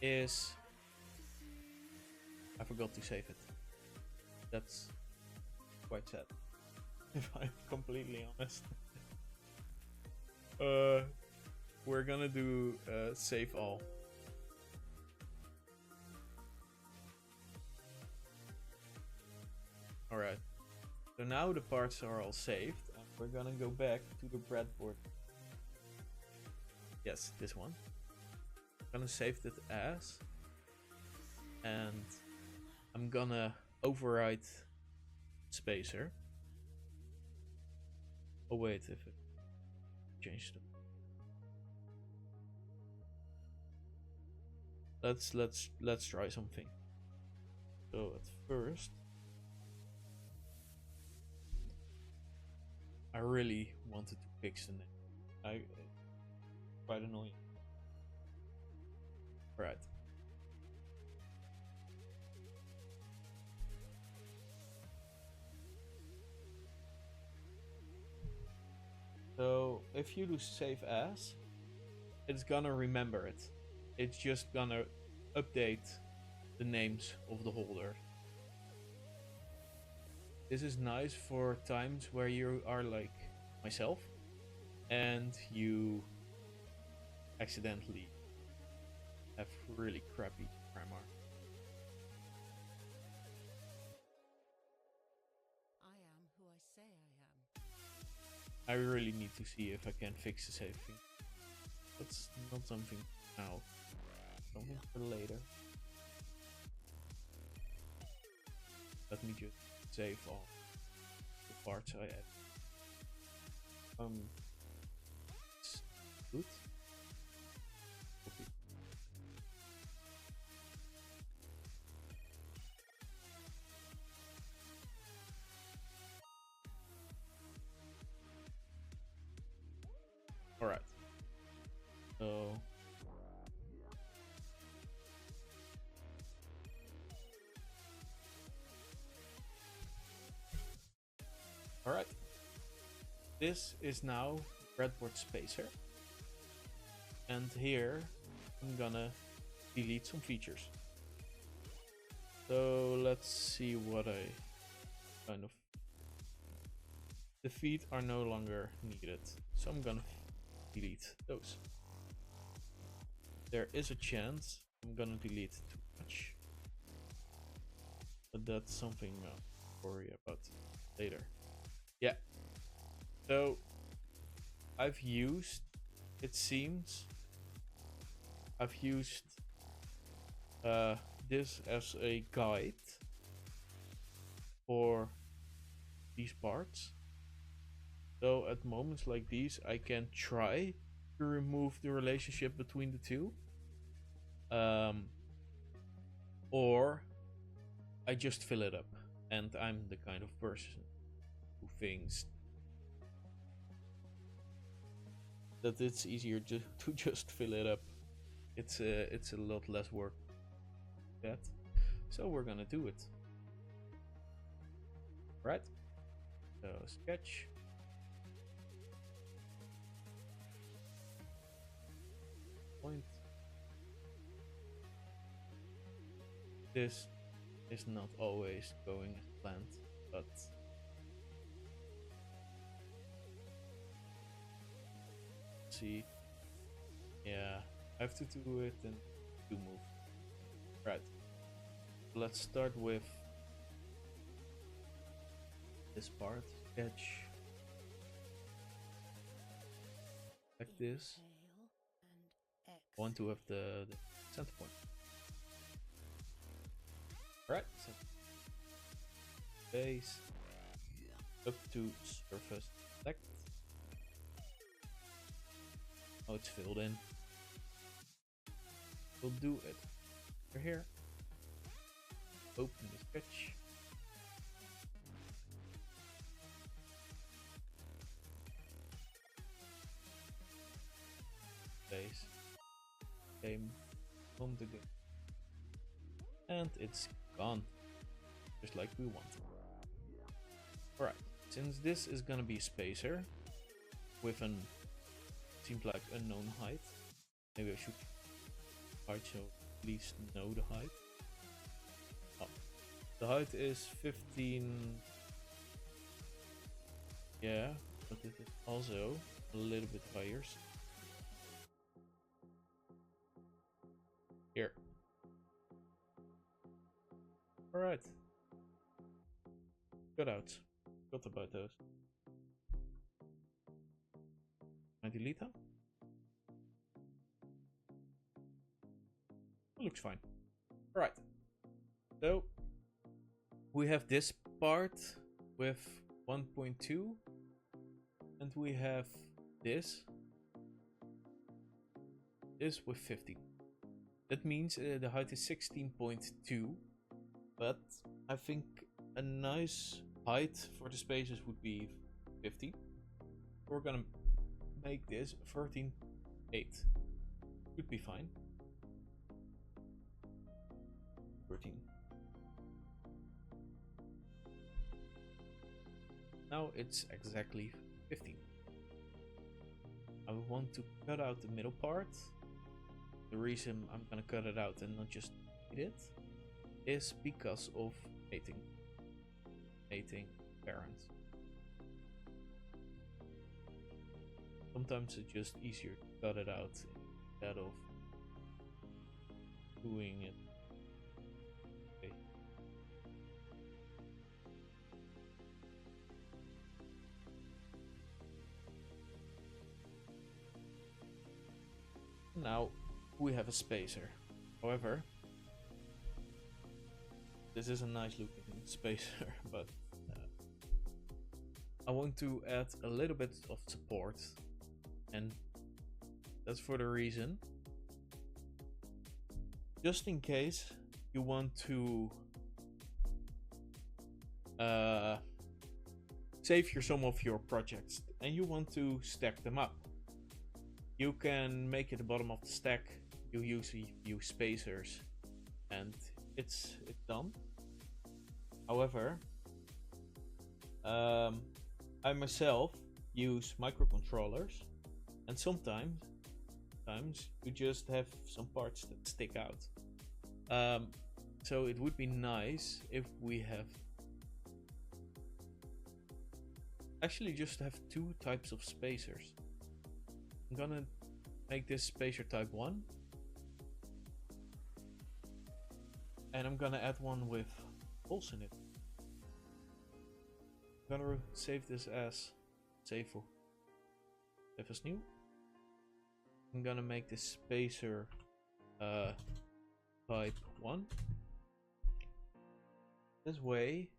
is I forgot to save it. That's quite sad, if I'm completely honest. We're gonna do save all. Alright, so now the parts are all saved, and we're gonna go back to the breadboard. Yes, this one. I'm gonna save it as, and I'm gonna override spacer. Oh wait, if it changed it. Let's try something. So at first, I really wanted to fix the name. Quite annoying. Right. So if you do save as, it's gonna remember it. It's just gonna update the names of the holder. This is nice for times where you are like myself and you accidentally have really crappy grammar. I am who I say I am. I really need to see if I can fix the save thing. That's not something now. Something for later. Let me just save all the parts I add. It's good. Copy. Alright. So alright. This is now breadboard spacer. And here I'm gonna delete some features. So let's see what I kind of... The feet are no longer needed, so I'm gonna delete those. There is a chance I'm gonna delete too much, but that's something I'll worry about later. Yeah, so I've used, it seems, I've used this as a guide for these parts. So at moments like these, I can try to remove the relationship between the two. Or I just fill it up. And I'm the kind of person who thinks that it's easier to just fill it up. It's a lot less work. That. So we're gonna do it. Right? So sketch. Point. This is not always going planned, but see, yeah, I have to do it and do move. Right, let's start with this part. Sketch like this. I want to have the center point. Right, so base up to surface select. Oh, it's filled in. We'll do it over here. Open the sketch. Base. Game. Home to go. And it's gone. Just like we want. Alright, since this is gonna be a spacer with an seems like unknown height. Maybe I should height so at least know the height. Oh. The height is 15. Yeah, but it is also a little bit higher. Here. Alright. Cutouts. Forgot about those. I delete them. Looks fine. Alright. So we have this part with 1.2 and we have this with 50. That means the height is 16.2, but I think a nice height for the spaces would be 50. We're gonna make this 13.8. Should be fine. 13. Now it's exactly 15. I want to cut out the middle part. The reason I'm gonna cut it out and not just eat it is because of mating parents. Sometimes it's just easier to cut it out instead of doing it. Okay. Now we have a spacer. However, this is a nice looking spacer, but I want to add a little bit of support, and that's for the reason, just in case you want to save some of your projects and you want to stack them up. You can make it the bottom of the stack. You use a few spacers and it's done. However, I myself use microcontrollers, and sometimes you just have some parts that stick out. So it would be nice if we have actually just have two types of spacers. I'm gonna make this spacer type 1, and I'm gonna add one with holes in it. I'm gonna save this as save as new. I'm gonna make this spacer type 1. This way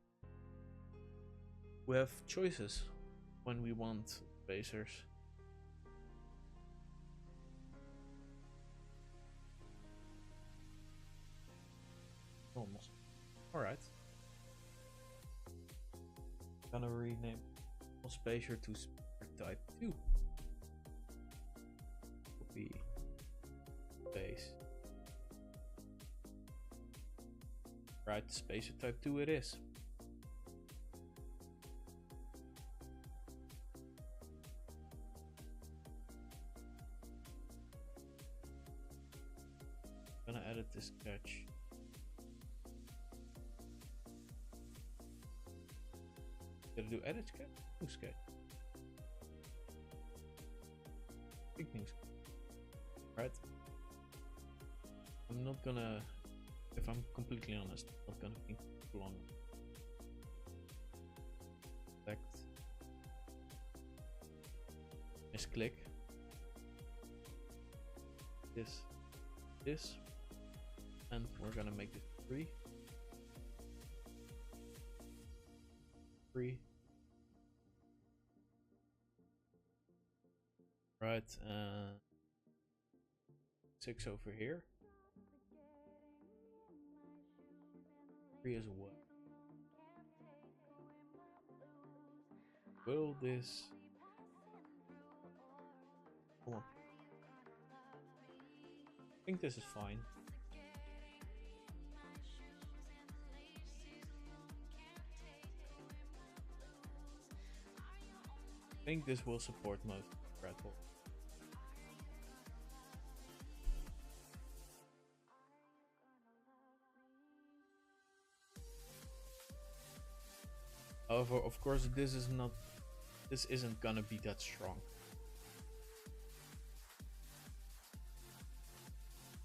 we have choices when we want spacers. Almost. Alright. Gonna rename spacer to type 2. Copy. Paste. Right, spacer type 2 it is. Gonna edit this sketch. to do edit sketch? New sketch. Big new sketch. Right. I'm not gonna, if I'm completely honest, I'm not gonna think too long. Select. Misclick. This. And we're gonna make this 3. Right, 6 over here. 3 is what? Will this... Come on. I think this is fine. I think this will support most Breadboard. However, of course, this isn't gonna be that strong,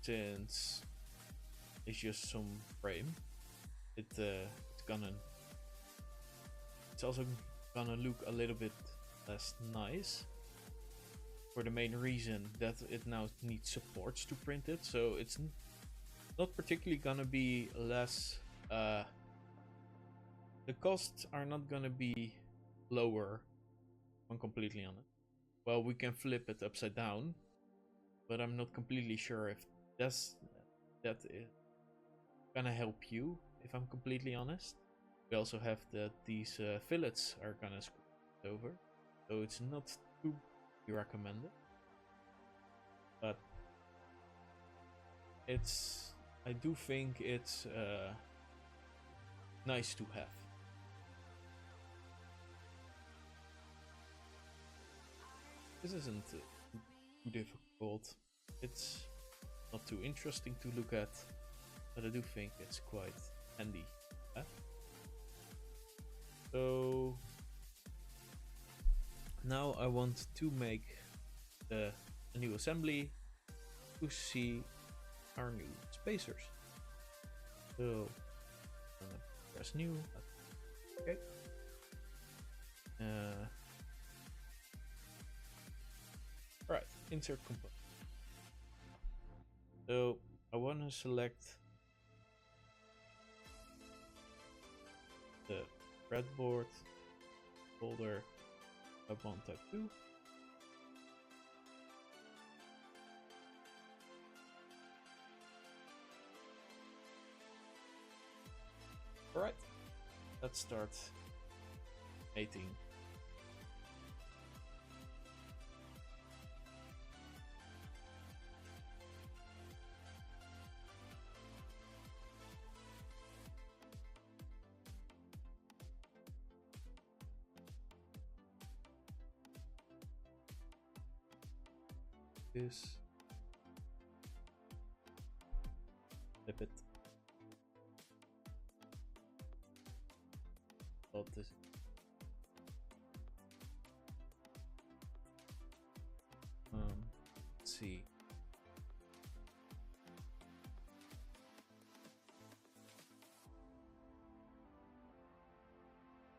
since it's just some frame. It's also gonna look a little bit less nice, for the main reason that it now needs supports to print it. So it's not particularly gonna be less. The costs are not gonna be lower, if I'm completely honest. Well, we can flip it upside down, but I'm not completely sure if that is gonna help you, if I'm completely honest. We also have that these fillets are gonna screw over, so it's not too recommended. But I do think it's nice to have. This isn't too difficult. It's not too interesting to look at, but I do think it's quite handy. So now I want to make a new assembly to see our new spacers. So I'm gonna press new. Okay. Right, insert component. So I want to select the breadboard folder type 1, type 2. Alright, let's start mating. This, flip it, about this. Let's see.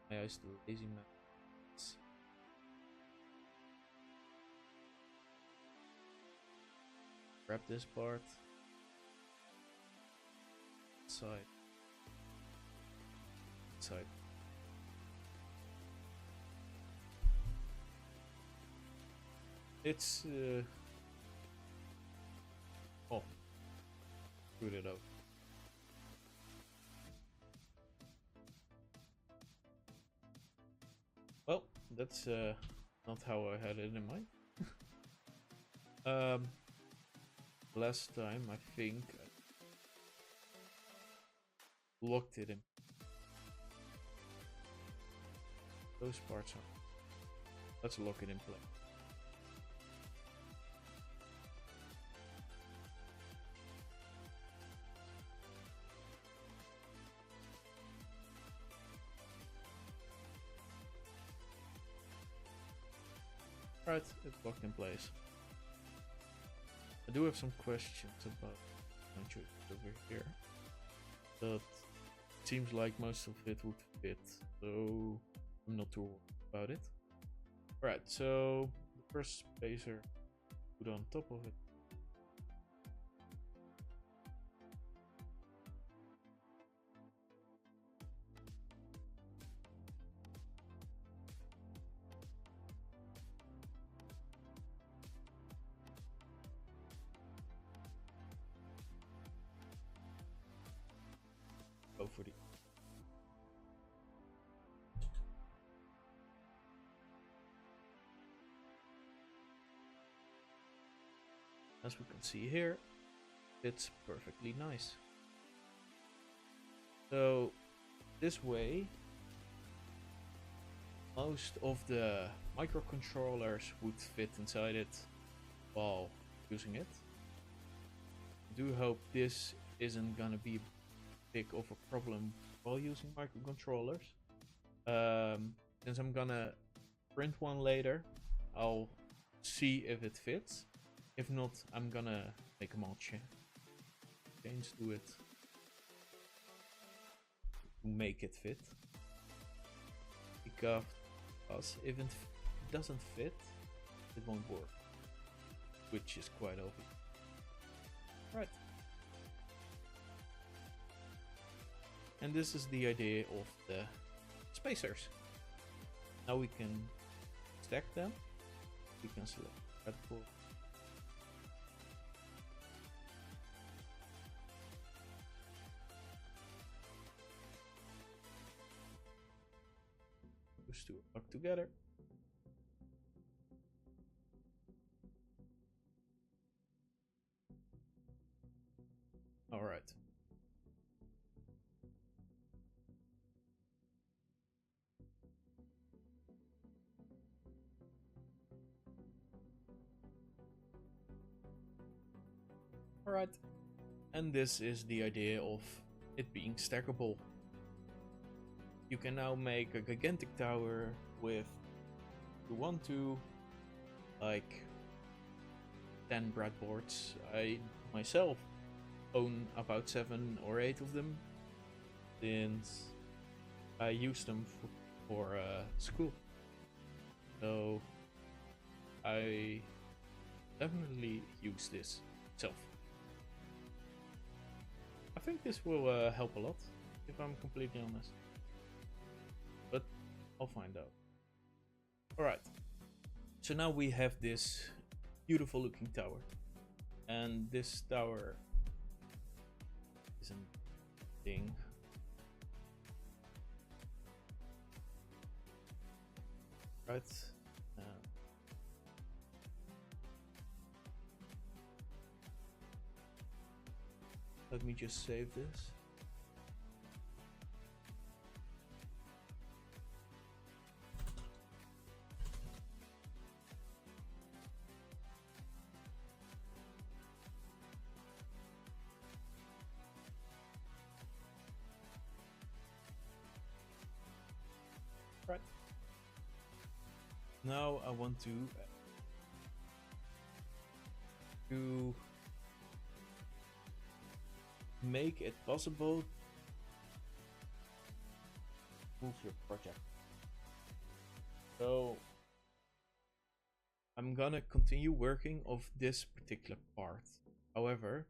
I used to lazy man. Grab this part, side. It's oh, screwed it up. Well, that's not how I had it in mind. Last time I think I locked it in. Those parts are. Let's lock it in place. Right, it's locked in place. I do have some questions about over here, but it seems like most of it would fit, so I'm not too worried about it. Right, so the first spacer put on top of it. Go for the as we can see here, it's perfectly nice. So this way, most of the microcontrollers would fit inside it while using it. I do hope this isn't gonna be big of a problem while using microcontrollers. Since I'm gonna print one later, I'll see if it fits. If not, I'm gonna make a mod change to it to make it fit. Because if it doesn't fit, it won't work, which is quite obvious. Right. And this is the idea of the spacers. Now we can stack them. We can select Breadboard. Those two are together. All right. Alright, and this is the idea of it being stackable. You can now make a gigantic tower with, if you want to, like 10 breadboards. I myself own about 7 or 8 of them, since I use them for school. So I definitely use this itself. I think this will help a lot, if I'm completely honest. But I'll find out. Alright, so now we have this beautiful looking tower. And this tower is a thing. Right. Let me just save this. Right. Now I want to make it possible to move your project. So I'm gonna continue working of this particular part. However,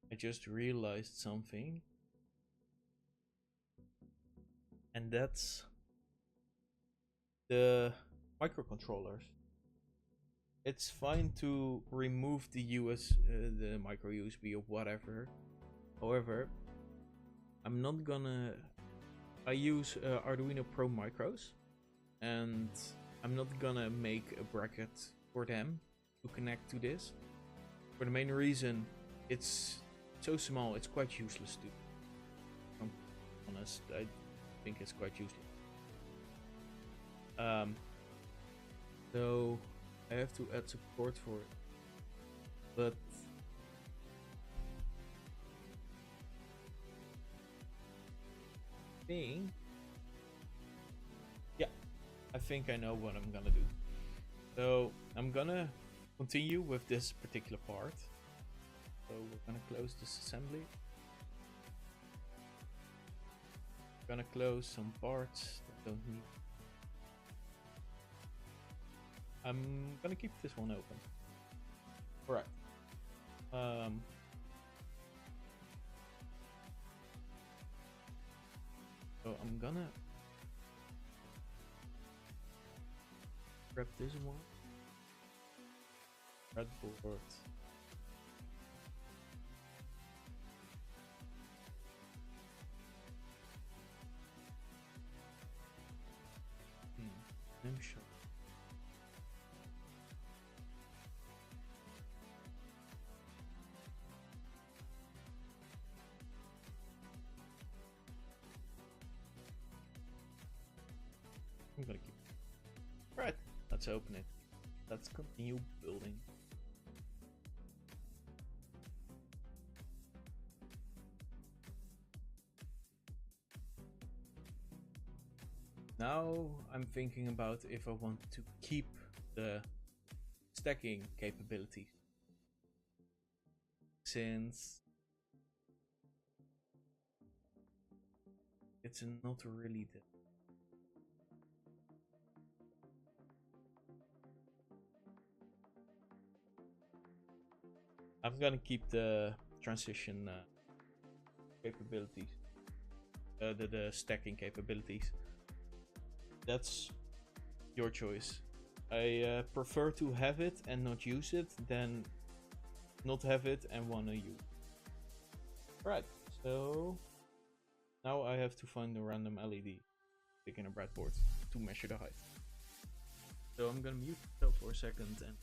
I just realized something, and that's the microcontrollers. It's fine to remove the the micro USB or whatever. However, I'm not gonna. I use Arduino Pro micros, and I'm not gonna make a bracket for them to connect to this. For the main reason, it's so small, it's quite useless to. If I'm honest, I think it's quite useless. So I have to add support for it, but I think I know what I'm gonna do. So I'm gonna continue with this particular part. So we're gonna close this assembly. We're gonna close some parts that don't need. I'm gonna keep this one open. Alright. So I'm gonna grab this one. Breadboard. I'm sure. I'm gonna keep it. Right, let's open it. Let's continue building. Now I'm thinking about if I want to keep the stacking capabilities, since it's not really the I'm gonna keep the transition capabilities, the stacking capabilities. That's your choice. I prefer to have it and not use it than not have it and wanna use. Right, so now I have to find a random LED stick in a breadboard to measure the height. So I'm gonna mute myself for a second and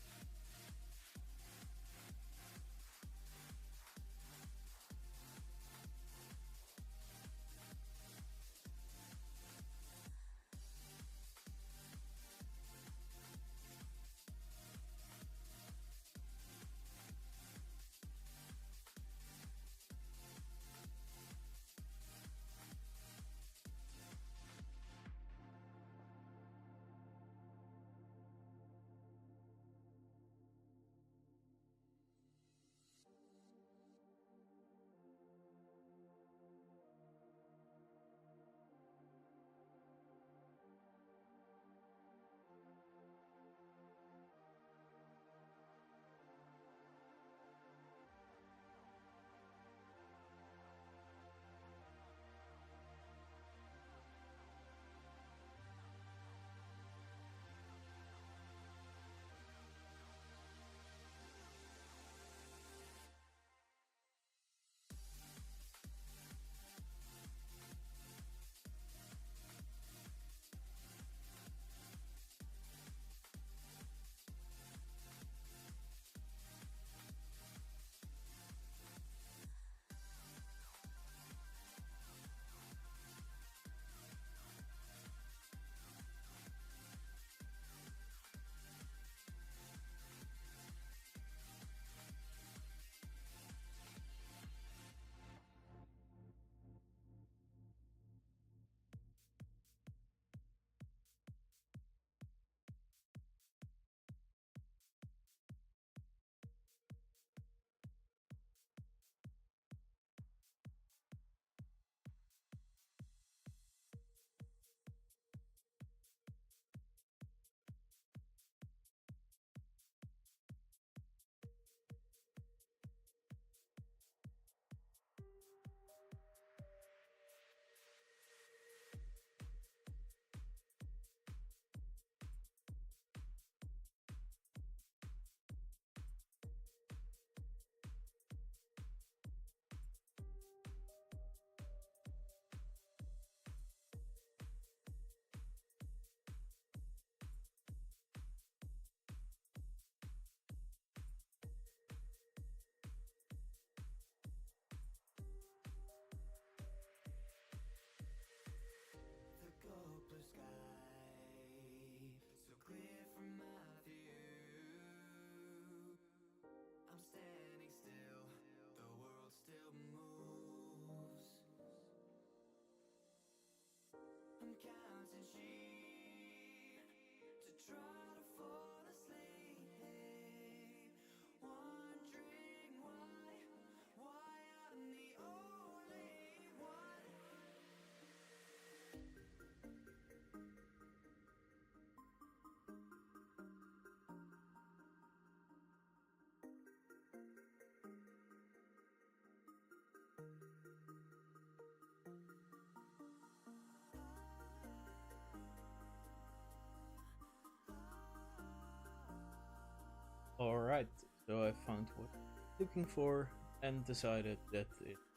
Right, so I found what I'm looking for and decided that it's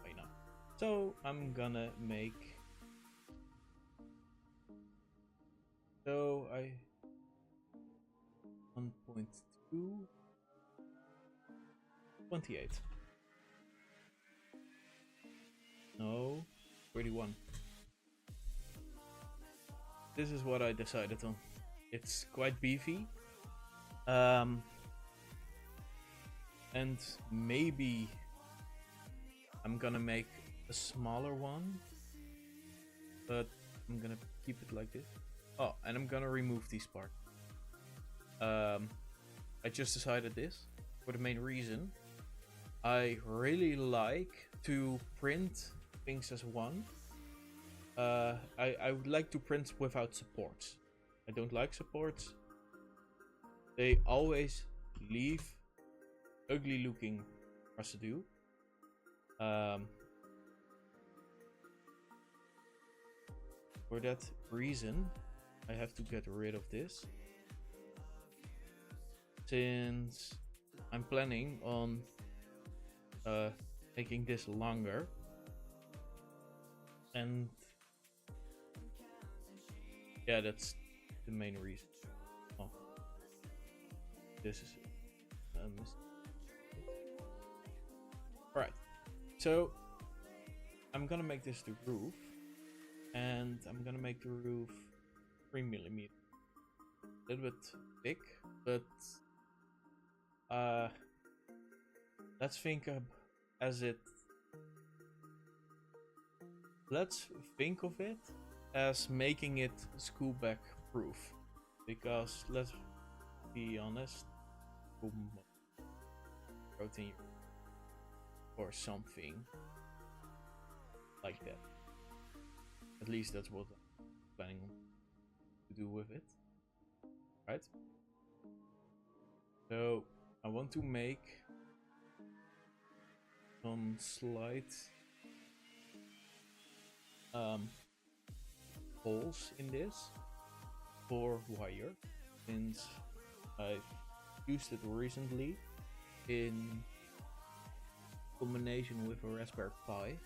high enough. So I'm gonna make. So I 1.2 28. No, 31. This is what I decided on. It's quite beefy. And maybe I'm gonna make a smaller one, but I'm gonna keep it like this. Oh, and I'm gonna remove these parts. I just decided this for the main reason. I really like to print things as one. I would like to print without supports. I don't like supports. They always leave ugly looking residue. For that reason, I have to get rid of this. Since I'm planning on making this longer. And yeah, that's the main reason. Oh, this is right. So I'm gonna make this the roof, and I'm gonna make the roof 3mm. A little bit big, but let's think of it as making it school bag proof, because let's be honest, protein or something like that. At least that's what I'm planning to do with it, right? So I want to make some slight holes in this for wire, since I've used it recently in combination with a Raspberry Pi,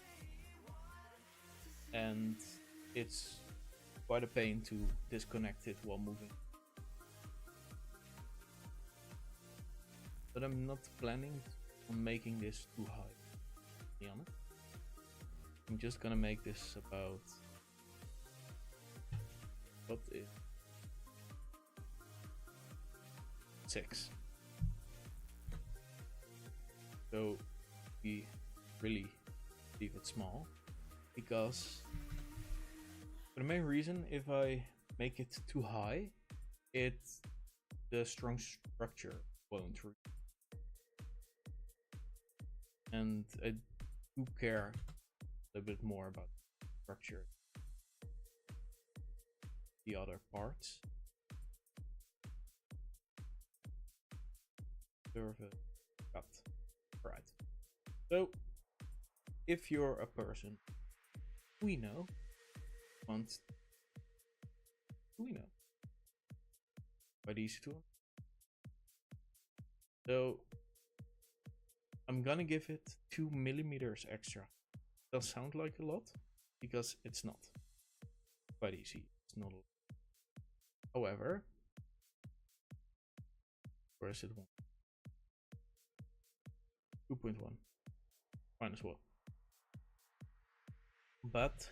and it's quite a pain to disconnect it while moving. But I'm not planning on making this too high, to be honest. I'm just gonna make this about what is 6. So we really leave it small, because for the main reason, if I make it too high, the strong structure won't reach. And I do care a bit more about the structure, the other parts. Cut. Right. So if you're a person we know wants quite easy to. So I'm gonna give it 2mm extra. Does sound like a lot, because it's not. Quite easy. It's not a lot. However, where is it? 2.1. Fine as well. But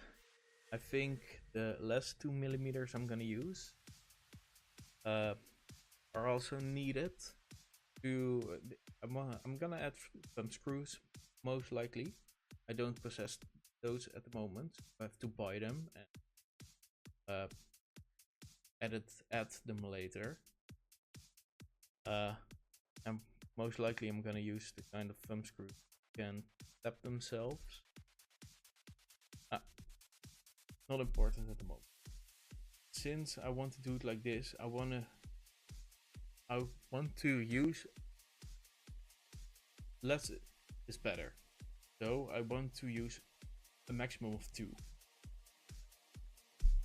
I think the less 2mm I'm gonna use are also needed to. I'm gonna add some screws, most likely. I don't possess those at the moment. I have to buy them and add them later. And most likely I'm gonna use the kind of thumb screws that can tap themselves. Not important at the moment. Since I want to do it like this, I want to use less is better. So I want to use a maximum of 2.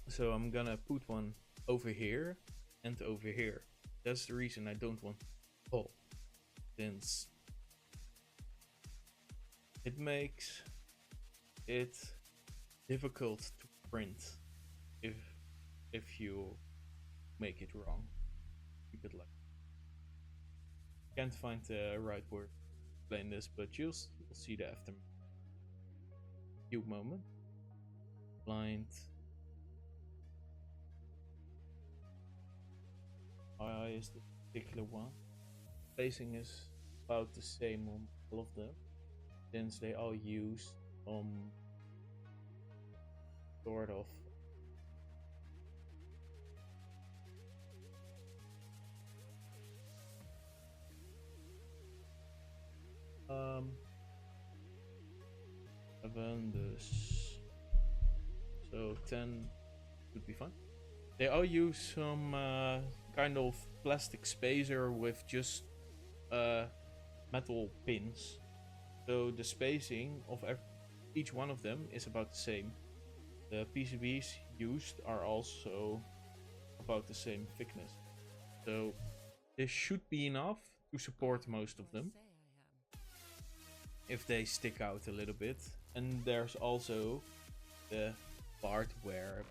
So I'm gonna put one over here and over here. That's the reason I don't want hole. since it makes it difficult to print if you make it wrong. Keep it like, can't find the right word to explain this, but you'll see the after few moment. Blind eye is the particular one. Spacing is about the same on all of them, since they all use sort of this, so 10 would be fine. They all use some kind of plastic spacer with just metal pins, so the spacing of each one of them is about the same. The PCBs used are also about the same thickness, so this should be enough to support most of them if they stick out a little bit. And there's also the part where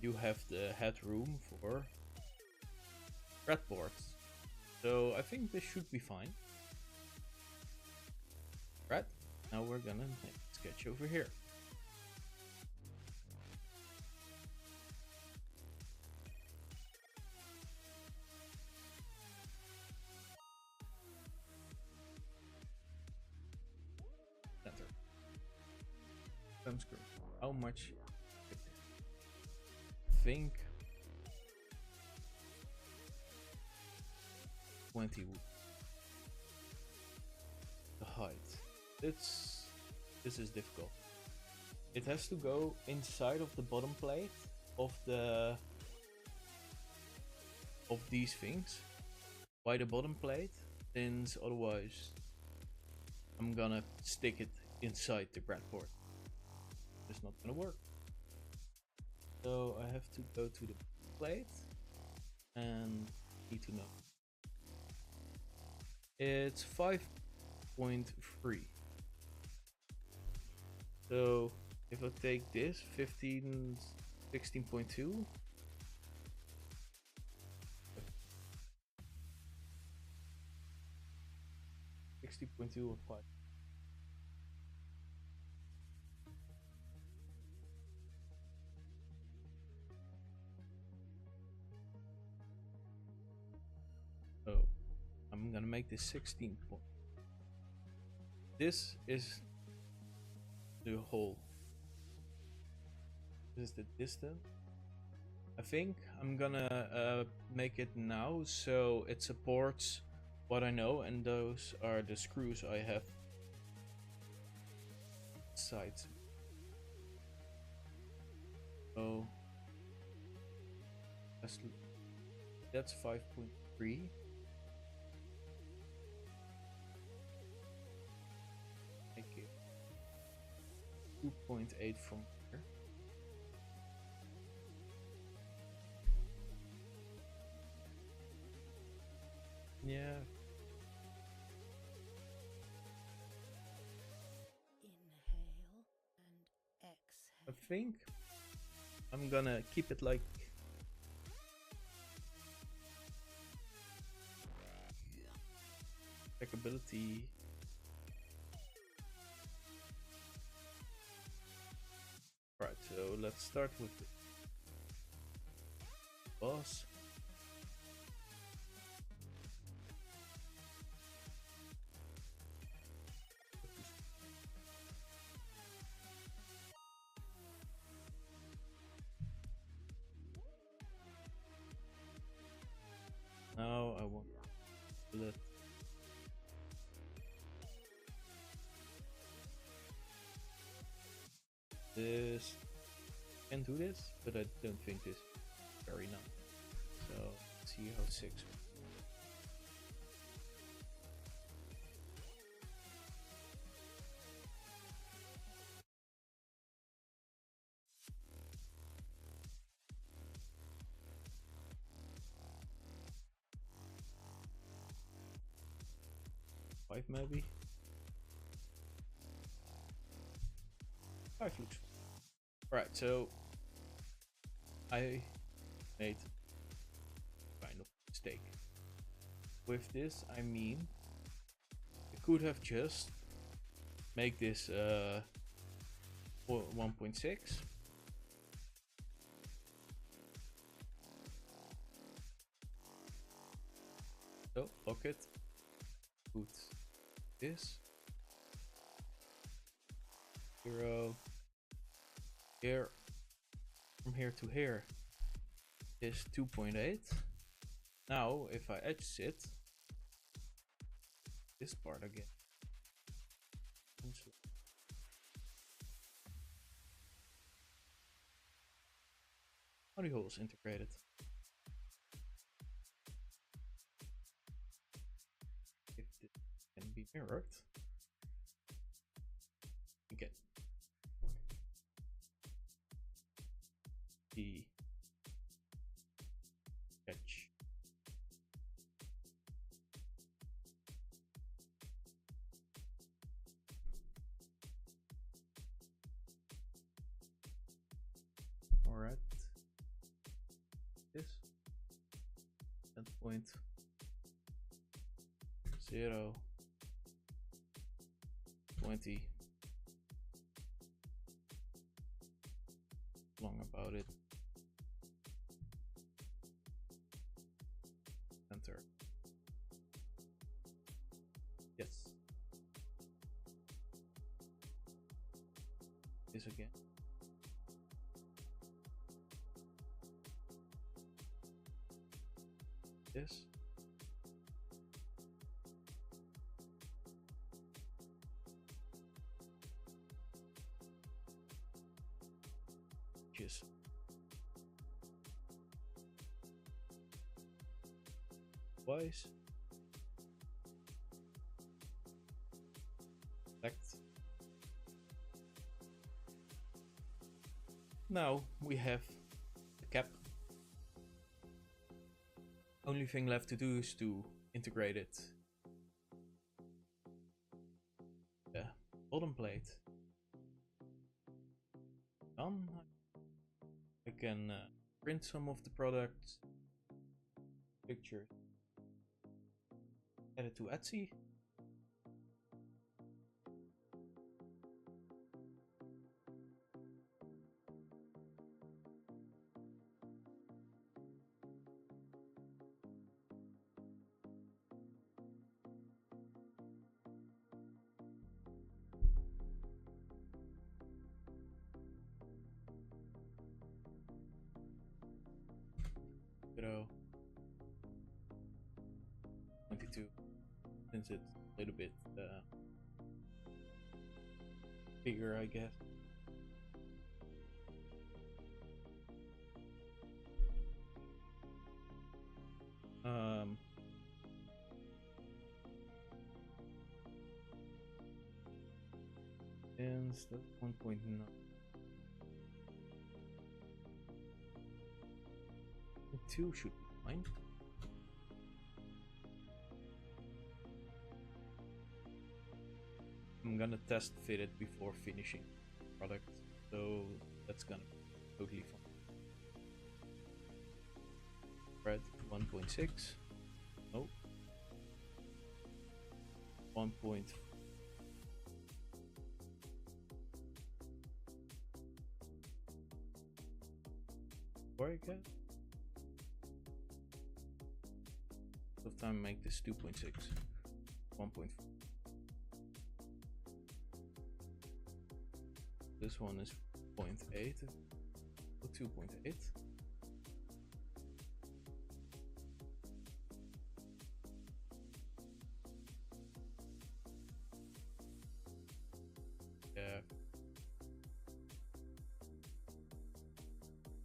you have the headroom for breadboards, so I think this should be fine. Right, now we're gonna make a sketch over here. Center. Thumb screw. How much? I think 20. The height. This is difficult. It has to go inside of the bottom plate of these things. Why the bottom plate? Since otherwise I'm gonna stick it inside the breadboard. It's not gonna work. So I have to go to the plate and need to know. It's 5.3. So if I take this 16.2, or 5. So I'm gonna make this 16 point. This is the hole. This is the distance. I think I'm gonna make it now so it supports what I know, and those are the screws I have sides. So that's 5.3. Make it 2.8 from here. Yeah. Inhale and exhale. I think I'm gonna keep it like stackability. Right, so let's start with the boss. Now I want to let this. Can do this, but I don't think this is very enough. So let's see how 6. 5 maybe. 5 looks. Alright, so I made kind of mistake. With this, I mean, I could have just make this 1.6. So pocket, put this 0 here, from here to here is 2.8. Now if I edge it, this part again. Body holes integrated. If this can be mirrored, again, the sketch. Alright. This endpoint 0 20 long about it. Enter. Yes. This again. This. Just twice. Select. Now we have the cap. Only thing left to do is to integrate it. The bottom plate. Done. I can print some of the products, pictures, add it to Etsy. Zero 22, since it's a little bit bigger, I guess. And that's 1.9. 2 should be fine. I'm gonna test fit it before finishing the product, so that's gonna be totally fine. Bread 1.6. No. 1. Where I get? Of time make this 2.6. 1.4. This one is 0.8 or 2.8. Yeah.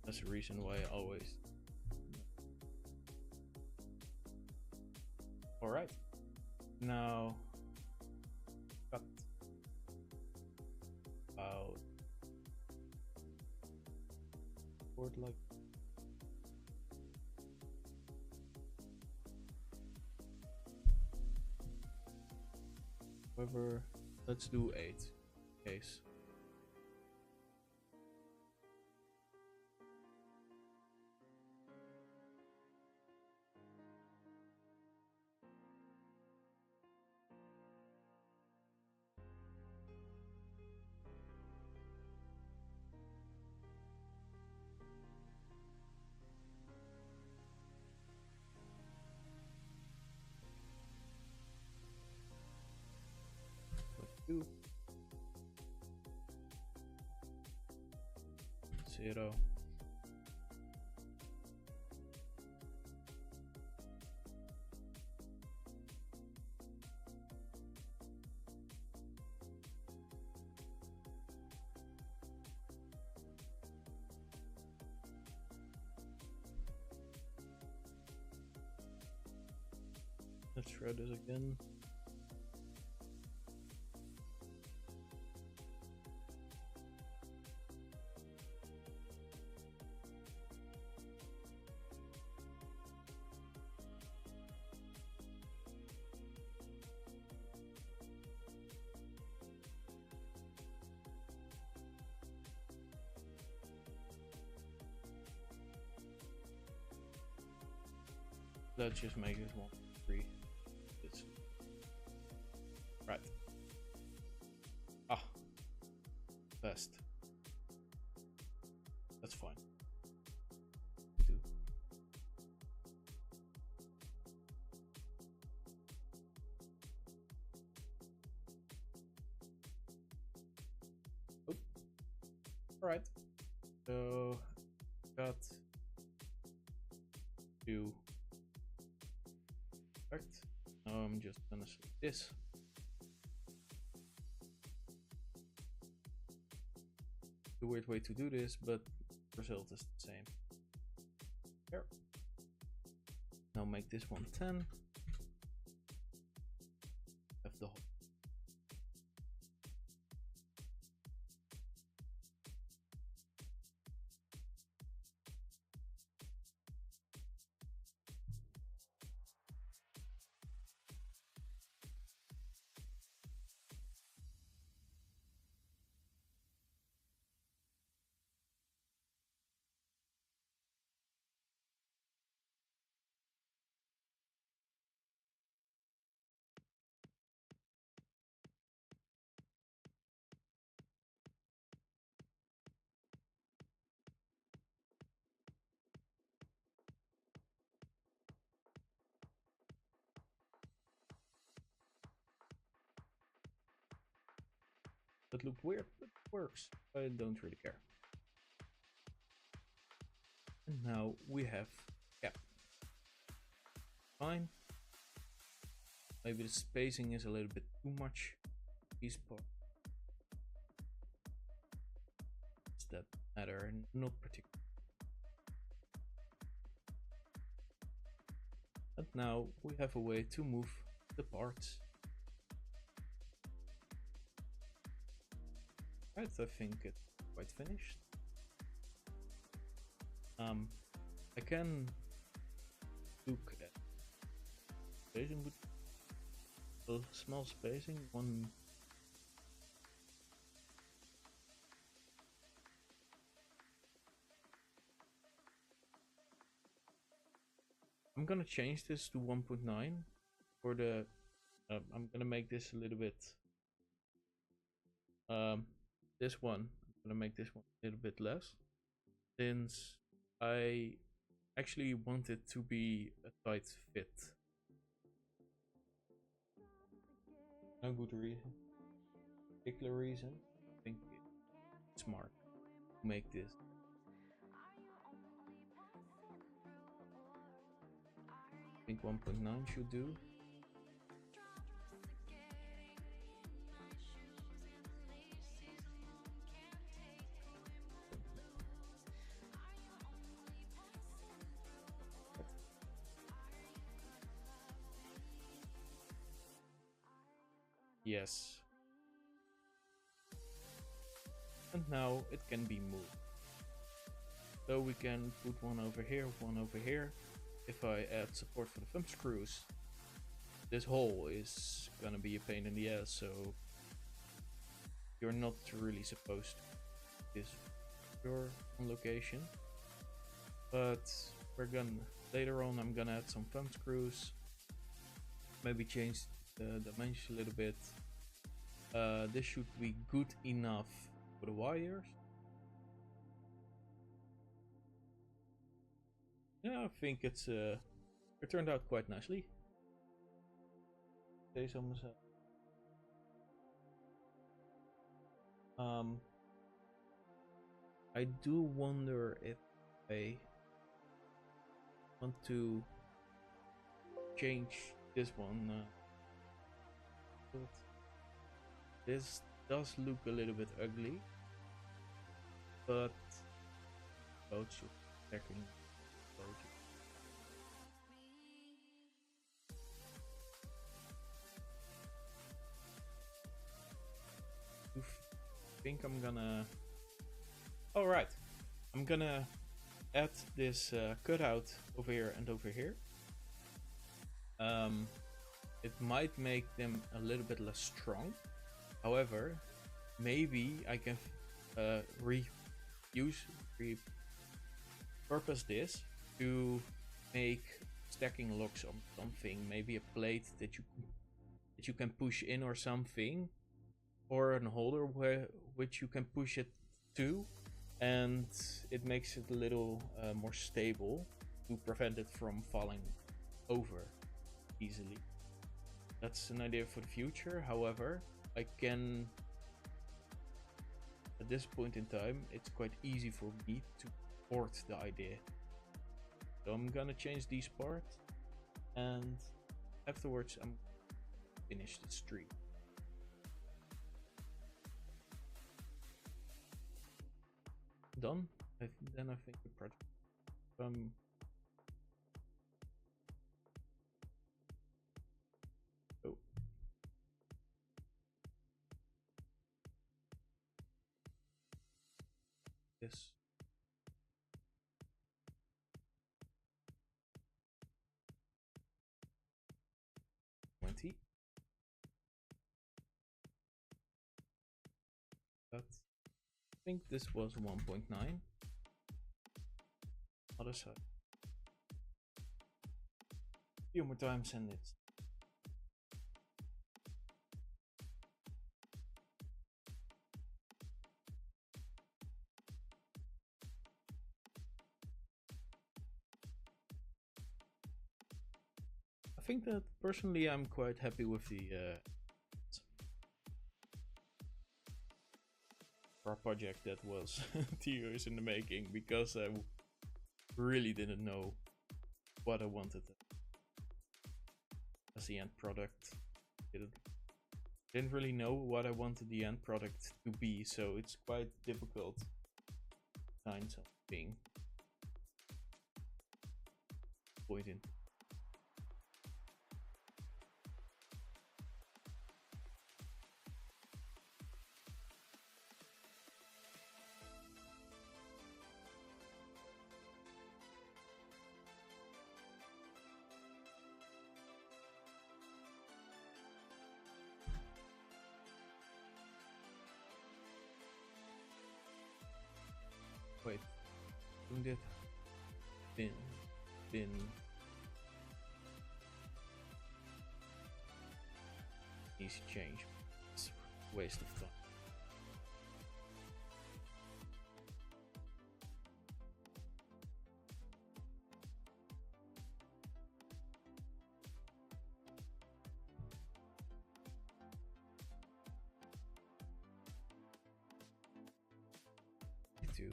That's the reason why I always. Alright. Now cut out board like However, let's do 8 case. Two. 0. Let's try this again. Let's just make this 1, 3. It's right. Ah, best. That's fine. 2. Oh. All right. So got 2. Now I'm just gonna select this. The weird way to do this, but the result is the same. Here. Now make this one 10. Have the whole. That looked weird, but it works. I don't really care. And now we have cap. Fine. Maybe the spacing is a little bit too much. These parts. Does that matter? Not particularly. And now we have a way to move the parts. Right, I think it's quite finished. I can look at spacing with a small spacing. One. I'm gonna change this to 1.9 for the. I'm gonna make this a little bit. This one, I'm gonna make this one a little bit less, since I actually want it to be a tight fit. No good reason, particular reason. I think it's smart to make this. I think 1.9 should do. Yes. And now it can be moved. So we can put one over here, one over here. If I add support for the thumb screws, this hole is gonna be a pain in the ass, so you're not really supposed to use your on location. But we're gonna later on I'm gonna add some thumb screws, maybe change the dimensions a little bit. This should be good enough for the wires. Yeah, I think it turned out quite nicely. Say so myself. I do wonder if I want to change this one. But this does look a little bit ugly, but both should checking. I think I'm gonna. All right, I'm gonna add this cutout over here and over here. It might make them a little bit less strong. However, maybe I can repurpose this to make stacking locks on something. Maybe a plate that you can push in or something, or an holder which you can push it to, and it makes it a little more stable to prevent it from falling over easily. That's an idea for the future. However, I can, at this point in time, it's quite easy for me to port the idea. So I'm gonna change these parts, and afterwards I'm gonna finish the stream. Done. Then I think the project oh. Yes. $20. But I think this was 1.9. Other side. A few more times and it's I think that personally I'm quite happy with the our project that was 2 years in the making, because I really didn't know what I wanted as the end product. Didn't really know what I wanted the end product to be, so it's quite difficult to find something point in. Wait, doing that bin easy change. It's a waste of time. Two.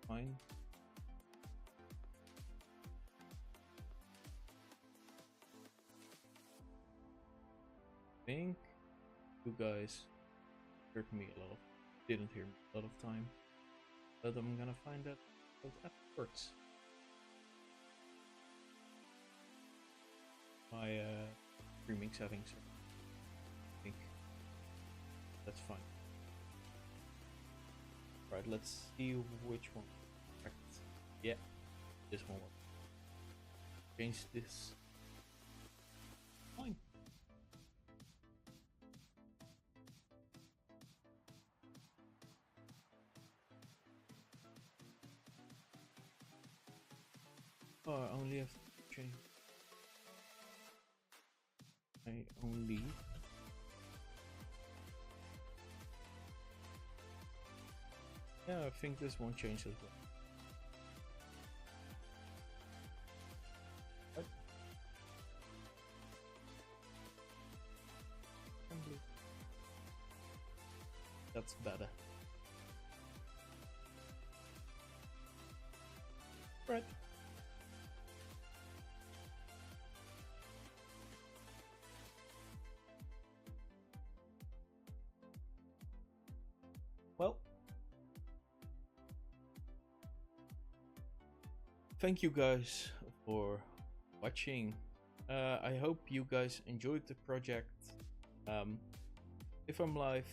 Fine. I think you guys heard me a lot. Didn't hear me a lot of time, but I'm gonna find that out afterwards. My streaming settings. I think that's fine. Right, let's see which one. Yeah, this one. Change this. Fine. Oh, I only have to change. I only. Yeah, I think this won't change as well. What? That's better. Right. Well, thank you guys for watching. I hope you guys enjoyed the project. If I'm live,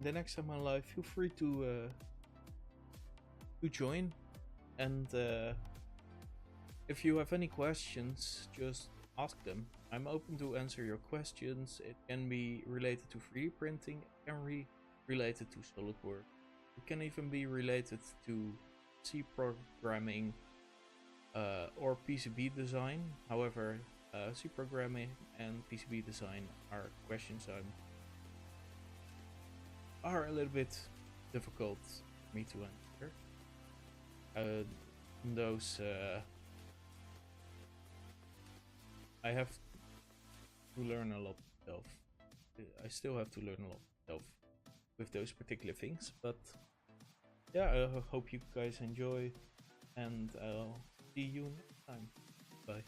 the next time I'm live, feel free to join. And if you have any questions, just ask them. I'm open to answer your questions. It can be related to 3D printing, it can be related to SolidWorks, it can even be related to C programming or PCB design. However, C programming and PCB design are questions are a little bit difficult for me to answer. Those I have to learn a lot of. I still have to learn a lot of with those particular things, but yeah, I hope you guys enjoy, and I'll see you next time. Bye.